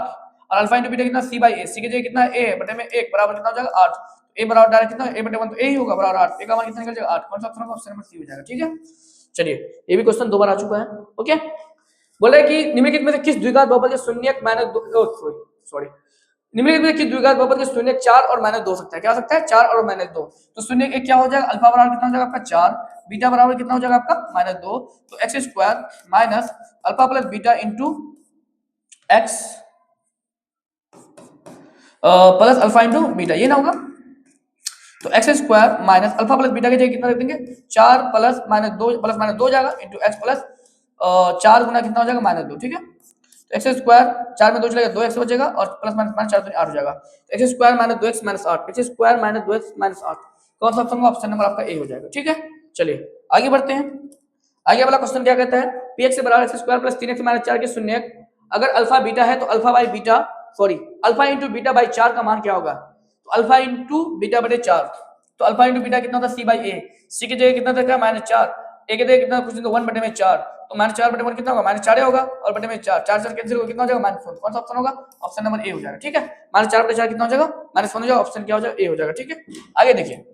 और अल्फा इंटू बीटा कितना? सी बाई ए, सी की जगह कितना है? ए बटे में 1 बराबर कितना हो जाएगा? 8। ए बराबर डायरेक्ट कितना? ए बटे 1 तो ए ही होगा, बराबर 8। ए का मान कितना निकल जाएगा? 8। कौन सा ऑप्शन होगा? ऑप्शन नंबर सी हो जाएगा, ठीक है। चलिए ये भी क्वेश्चन 2 बार आ चुका है, ओके। बोले कि निम्नलिखित में से किस द्विघात बहुपद के शून्यक सॉरी निम्नलिखित में किस द्विघात बहुपद के शून्यक 4 और -2 हो सकता है? क्या हो सकता है? 4 और -2। तो शून्यक एक क्या हो जाएगा? अल्फा बराबर कितना हो जाएगा आपका? 4, बीटा बराबर कितना हो जाएगा आपका? -2। तो x square minus alpha plus beta into x plus alpha into beta, ये ना होगा। तो x square minus alpha plus beta की जगह कितना रख देंगे? 4 प्लस -2 हो जाएगा इंटू एक्स प्लस 4 गुना कितना हो जाएगा? -2, ठीक है। तो एक्स स्क्वायर 4 में 2 चलेगा, 2x बचेगा, और प्लस माइनस 4 8 हो जाएगा। X square minus 2x minus 8, x square minus 2x minus 8। कौन सा ऑप्शन होगा? ऑप्शन नंबर आपका ए हो जाएगा, ठीक है। चलिए आगे बढ़ते हैं। आगे वाला क्वेश्चन क्या कहता है? px बराबर x square plus 3x minus 4 के शून्यक, अगर अल्फा बीटा है तो alpha by beta alpha into beta by 4 का मान क्या होगा? तो अल्फा इंटू बीटा बटे 4, तो अल्फा इंटू बीटा कितना होता है? सी बाई ए, सी की जगह कितना था? -4, ए की जगह कितना कुछ नहीं, 1 बटे में 4, तो -4 बटे 1 कितना होगा? -4 होगा, और बटे में 4 4 कैंसिल होगा, कितना हो जाएगा? -1। कौन सा ऑप्शन होगा? ऑप्शन नंबर ए हो जाएगा, ठीक है। -4 बटे 4 कितना हो जाएगा? -1 हो जाएगा। ऑप्शन क्या हो जाएगा? ए हो जाएगा, ठीक है। आगे देखिए,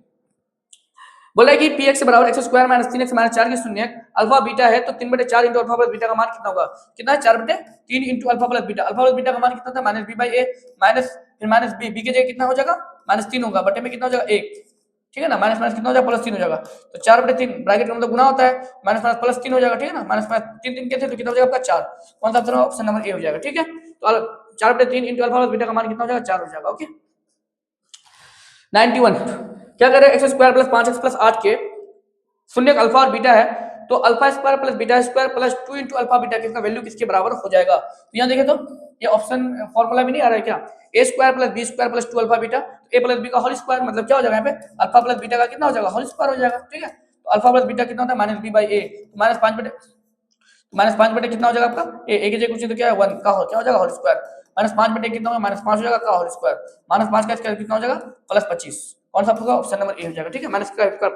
बोला कि px बराबर x square minus 3x minus 4 के शून्यक, अल्फा बीटा है तो 3 बटे 4 इंटू अल्फा प्लस बीटा का मान कितना होगा? कितना है? 4 बटे 3 into alpha plus beta. Alpha plus beta का मान कितना था? -b बाई ए माइनस फिर माइनस b, b की जगह कितना हो जाएगा? -3 होगा, बटे में कितना हो जाएगा? 1, ठीक है ना। माइनस माइनस कितना हो जाएगा? +3 हो जाएगा। तो 4 बटे 3 ब्रैकेट में मतलब गुना होता है, माइनस माइनस +3 हो जाएगा, ठीक है ना। माइनस माइनस 3 3 के थे तो कितना हो जाएगा आपका? 4। कौन सा ऑप्शन होगा? ऑप्शन नंबर ए हो जाएगा, ठीक है। तो 4 बटे 3 इंटू अल्फा प्लस बीटा का मान कितना हो जाएगा? 4 हो जाएगा, ओके। 91 क्या कर रहे हैं? X square plus 5x plus 8 के शून्यक अल्फा और बीटा है, तो alpha square plus beta square plus 2 into alpha beta किसका वैल्यू किसके बराबर हो जाएगा। तो यहाँ देखें तो ये ऑप्शन फॉर्मूला भी नहीं आ रहा है क्या, a square plus b square plus 2 alpha beta, a plus b का होल स्क्वायर मतलब क्या हो जाएगा यहाँ पे अल्फा प्लस बीटा का कितना हो जाएगा होल स्क्वायर हो जाएगा। ठीक है, तो अल्फा प्लस बीटा कितना होता है minus b by a, minus 5 बटे कितना हो जाएगा आपका ए के जगह कुछ तो क्या है 1 का क्या हो जाएगा होल स्क्वायर, माइनस 5 बटे कितना होगा माइनस 5 हो जाएगा का होल स्क्वायर, माइनस 5 का स्क्वायर कितना हो जाएगा प्लस 25, कौन सा होगा ऑप्शन नंबर ए हो जाएगा। ठीक है, माइनस का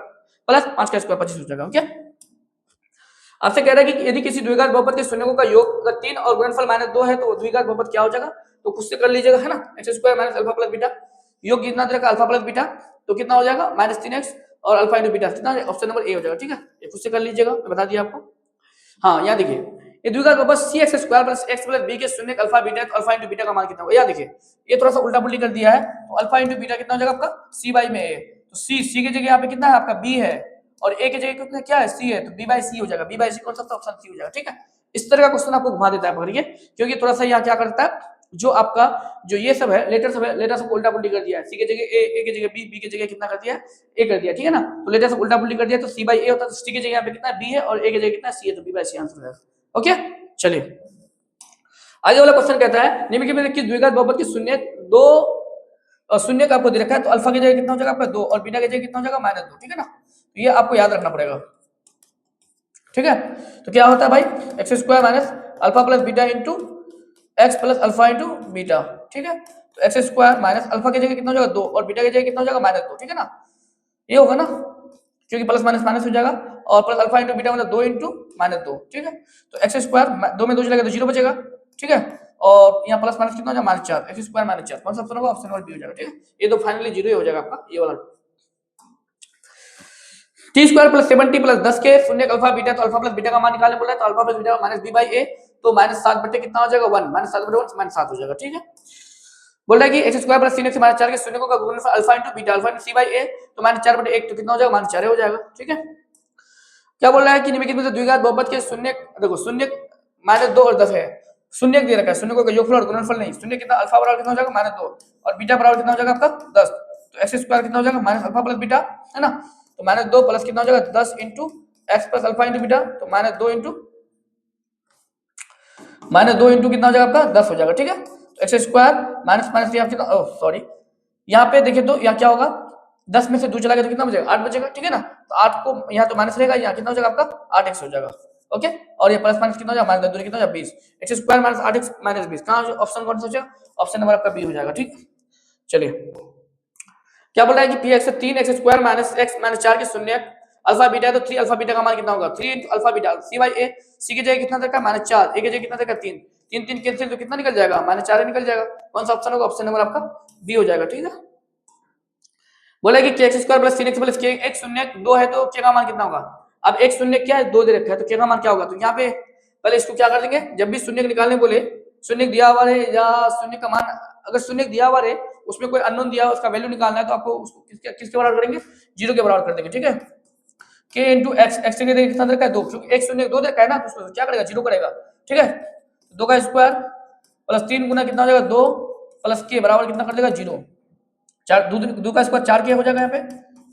प्लस 5 का स्क्वायर 25 हो जाएगा। ओके, आपसे कह रहा है कि यदि किसी द्विघात बहुपद के शून्यकों का योग अगर 3 और गुणनफल -2 है तो द्विघात बहुपद क्या हो जाएगा, तो खुद से कर लीजिएगा है ना, x square minus alpha plus beta योग कितना तरह का अल्फा प्लस बीटा तो कितना हो जाएगा -3x और अल्फा इंटू बीटा कितना ऑप्शन नंबर ए हो जाएगा। ठीक है, ये खुद से कर लीजिएगा, मैं बता दिया आपको। हाँ यहाँ देखिए ये द्विघात बहुपद cx square plus x plus b के शून्य अल्फा बीटा तो अल्फा इंटू बीटा का मान कितना होगा, यहाँ देखिए ये थोड़ा सा उल्टा पुल्टी कर दिया है, तो अल्फा इंटू बीटा कितना हो जाएगा आपका c बाई में a, तो c की जगह यहाँ पे कितना है आपका b है और a की जगह कितना क्या है c है, तो b बाई c हो जाएगा, b बाई c कौन सा ऑप्शन c हो जाएगा। ठीक है, इस तरह का क्वेश्चन आपको घुमा देता है पकड़िए, क्योंकि थोड़ा सा यहाँ क्या करता है जो आपका जो ये सब है लेटर सब है, लेटर सब उल्टा पुल्टी कर दिया है, सी की जगह ए की जगह बी की जगह कितना कर दिया ए कर दिया। ठीक है ना, तो लेटर सब उल्टा पुल्टी कर दिया तो सी बाई ए होता है, तो सी की जगह यहाँ पे कितना बी है और ए की जगह कितना सी है, तो बी बाई सी आंसर है। ओके चलिए आगे वाला क्वेश्चन कहता है निम्नलिखित में किस द्विघात बहुपद के शून्य दो शून्य का आपको दे रखा है, तो अल्फा की जगह कितना हो जाएगा आपका 2 और बीटा की जगह कितना हो जाएगा -2। ठीक है ना, तो ये आपको याद रखना पड़ेगा। ठीक है, तो क्या होता है भाई x square minus alpha plus beta into x plus alpha into beta. ठीक है, तो एक्स स्क्वायर माइनस अल्फा की जगह कितना हो जाएगा 2 और बीटा की जगह कितना हो जाएगा -2। ठीक है ना, ये होगा ना क्योंकि प्लस माइनस माइनस हो जाएगा और प्लस अल्फा इंटू बीटा मतलब 2 इंटू -2। ठीक है, तो एक्स स्क्वायर 2 में 2 चलेगा तो 0 बचेगा। ठीक है, और यहाँ प्लस माइनस कितना हो जाएगा -4, एक्स स्क्वायर -4 कौन सा ऑप्शन होगा ऑप्शन नंबर बी हो जाएगा। ठीक है, ये तो फाइनली 0 ही हो जाएगा आपका ये वाला। टी स्क्वायर प्लस 70 प्लस 10 के शून्य अल्फा बीटा, तो अल्फा प्लस बीटा का मान निकालने बोला है, तो alpha plus beta minus b by a, तो -7 बटे कितना हो जाएगा 1, -7 बटे 1 -7 हो जाएगा। ठीक है, बोल रहा है कि एक्स स्क्वायर प्लस 3x -4 के शून्य का गुणनफल alpha into beta alpha into c by a, तो -4 बटे 1 तो कितना हो जाएगा -4 हो जाएगा। ठीक है, क्या बोल रहा है कि निम्नलिखित में से द्विघात बहुपद के शून्य देखो शून्य -2 और 10 है, शून्य दे रखा है, शून्य का योगफल और गुणनफल नहीं, शून्य कितना अल्फा बराबर कितना हो जाएगा -2 और बीटा बराबर कितना हो जाएगा आपका 10, तो एक्स स्क्वायर कितना हो जाएगा माइनस अल्फा प्लस बीटा है ना, तो -2 प्लस कितना हो जाएगा 10 into x plus alpha into beta, तो -2 इंटू कितना हो जाएगा आपका 10 हो जाएगा। ठीक है, तो एक्स स्क्वायर माइनस माइनस यहाँ कितना सॉरी यहाँ पे देखिए तो यहाँ क्या होगा 10 में से 2 चला गया तो कितना बचेगा 8 बचेगा। ठीक है ना, तो 8 को यहाँ तो माइनस रहेगा, यहाँ कितना हो जाएगा आपका 8x हो जाएगा। ओके, और ये प्लस माइनस कितना हो जाएगा -2 कितना हो जाएगा 20, x square minus 8x minus 20 कहाँ ऑप्शन कौन सा हो जाएगा ऑप्शन नंबर आपका बी हो जाएगा। ठीक, चलिए क्या बोल रहा है कि px 3x square minus x minus 4 के शून्य अल्फा बीटा है, तो 3 अल्फा बीटा का मान कितना होगा 3 into alpha beta c by a, c की जगह कितना तक का -4, a की जगह कितना तक का 3 3 3 कैंसिल तो कितना निकल जाएगा -4 ही निकल जाएगा, कौन सा ऑप्शन होगा ऑप्शन नंबर आपका बी हो जाएगा। ठीक है, बोला कि kx square plus 3x plus k x शून्य 2 है तो k का मान कितना होगा, अब x शून्य क्या है 2 दे रखा है तो k का मान क्या होगा, तो यहाँ पे पहले इसको क्या कर देंगे जब भी शून्य निकालने बोले शून्य दिया हुआ है या शून्य का मान अगर शून्य दिया हुआ है उसमें कोई अननोन दिया उसका वैल्यू निकालना है तो आपको उसको किसके बराबर करेंगे 0 के बराबर कर देंगे। ठीक है, k इंटू एक्स एक्स की जगह कितना रखा है 2 क्योंकि x शून्य 2 रखा है ना तो उसको क्या करेगा 0 करेगा। ठीक है, 2 का स्क्वायर प्लस 3 गुना कितना हो जाएगा 2 प्लस k बराबर कितना कर देगा 0, 4 2 का स्क्वायर 4k हो जाएगा यहाँ पे।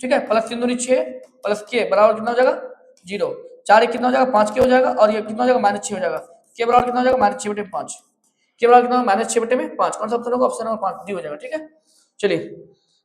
ठीक है, प्लस 3 दूनी 6 प्लस k बराबर कितना हो जाएगा 0, 4 कितना हो जाएगा 5k हो जाएगा और ये कितना हो जाएगा -6 हो जाएगा, k बराबर कितना हो जाएगा -6 बटे 5, के बराबर कितना -6 बटे में 5 कौन सा ऑप्शन होगा ऑप्शन नंबर 5 डी हो जाएगा। ठीक है, चलिए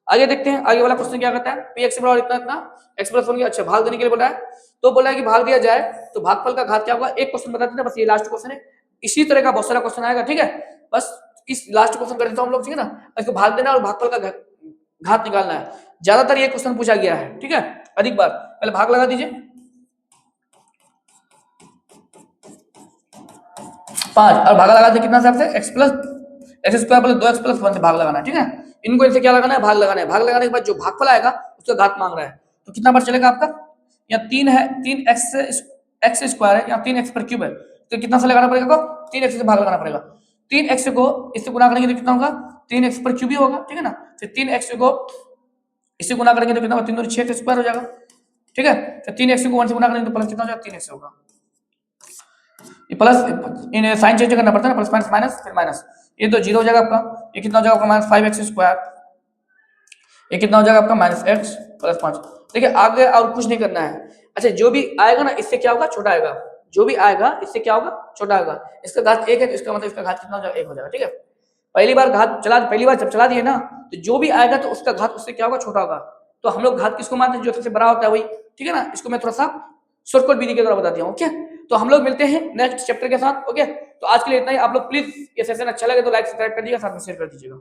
आगे देखते हैं आगे वाला क्वेश्चन क्या कहता है px बराबर इतना इतना x प्लस 1 अच्छा भाग देने के लिए बोला है, तो बोला है कि भाग दिया जाए तो भागफल का घात क्या होगा, एक क्वेश्चन बता देते हैं बस ये लास्ट क्वेश्चन है, इसी तरह का बहुत सारा क्वेश्चन आएगा। ठीक है, बस इस लास्ट क्वेश्चन कर देता हूं हम लोग। ठीक है ना, इसको भाग देना और भागफल का घात निकालना है, ज्यादातर ये क्वेश्चन पूछा गया है। ठीक है, अधिक बार पहले भाग लगा दीजिए 5 और भागा लगा दे कितना से x plus x square plus 2x plus 1 से भाग लगाना है। ठीक है, इनको इनसे क्या लगाना है भाग लगाना है, भाग लगाने के बाद जो भागफल आएगा उसका घात मांग रहा है, तो कितना बार चलेगा आपका यहाँ 3 है 3x स्क्वायर है यहाँ 3x पर क्यूब है तो कितना से लगाना पड़ेगा 3x से भाग लगाना पड़ेगा, 3x को इससे गुना करेंगे तो कितना होगा 3x पर क्यूब ही होगा। ठीक है ना, फिर 3x को इससे गुना करेंगे तो कितना होगा 3 दूनी 6x स्क्वायर हो जाएगा। ठीक है, फिर 3x को 1 से गुना करेंगे तो प्लस कितना हो जाएगा 3x होगा, ये प्लस इन साइन चेंज करना पड़ता है ना प्लस माइनस माइनस फिर माइनस, ये तो 0 हो जाएगा आपका, ये कितना हो जाएगा आपका -5x स्क्वायर ये कितना हो जाएगा आपका -x + 5। देखिए आगे और कुछ नहीं करना है। अच्छा जो भी आएगा ना इससे क्या होगा, छोटा आएगा। जो भी आएगा इससे क्या होगा, छोटा होगा। इसका घात 1 है तो इसका मतलब इसका घात कितना हो जाएगा, 1 हो जाएगा। ठीक है, पहली बार जब चला दिए ना तो जो भी आएगा तो उसका घात उससे क्या होगा, छोटा होगा। तो हम लोग घात किसको मानते हैं, जो सबसे बड़ा होता है वही। ठीक है ना, इसको मैं थोड़ा सा शॉर्टकट विधि के द्वारा बता दिया हूं। ओके, तो हम लोग मिलते हैं नेक्स्ट चैप्टर के साथ। ओके, तो आज के लिए इतना ही। आप लोग प्लीज ये सेशन अच्छा लगे तो लाइक सब्सक्राइब कर दीजिएगा, साथ में शेयर कर दीजिएगा।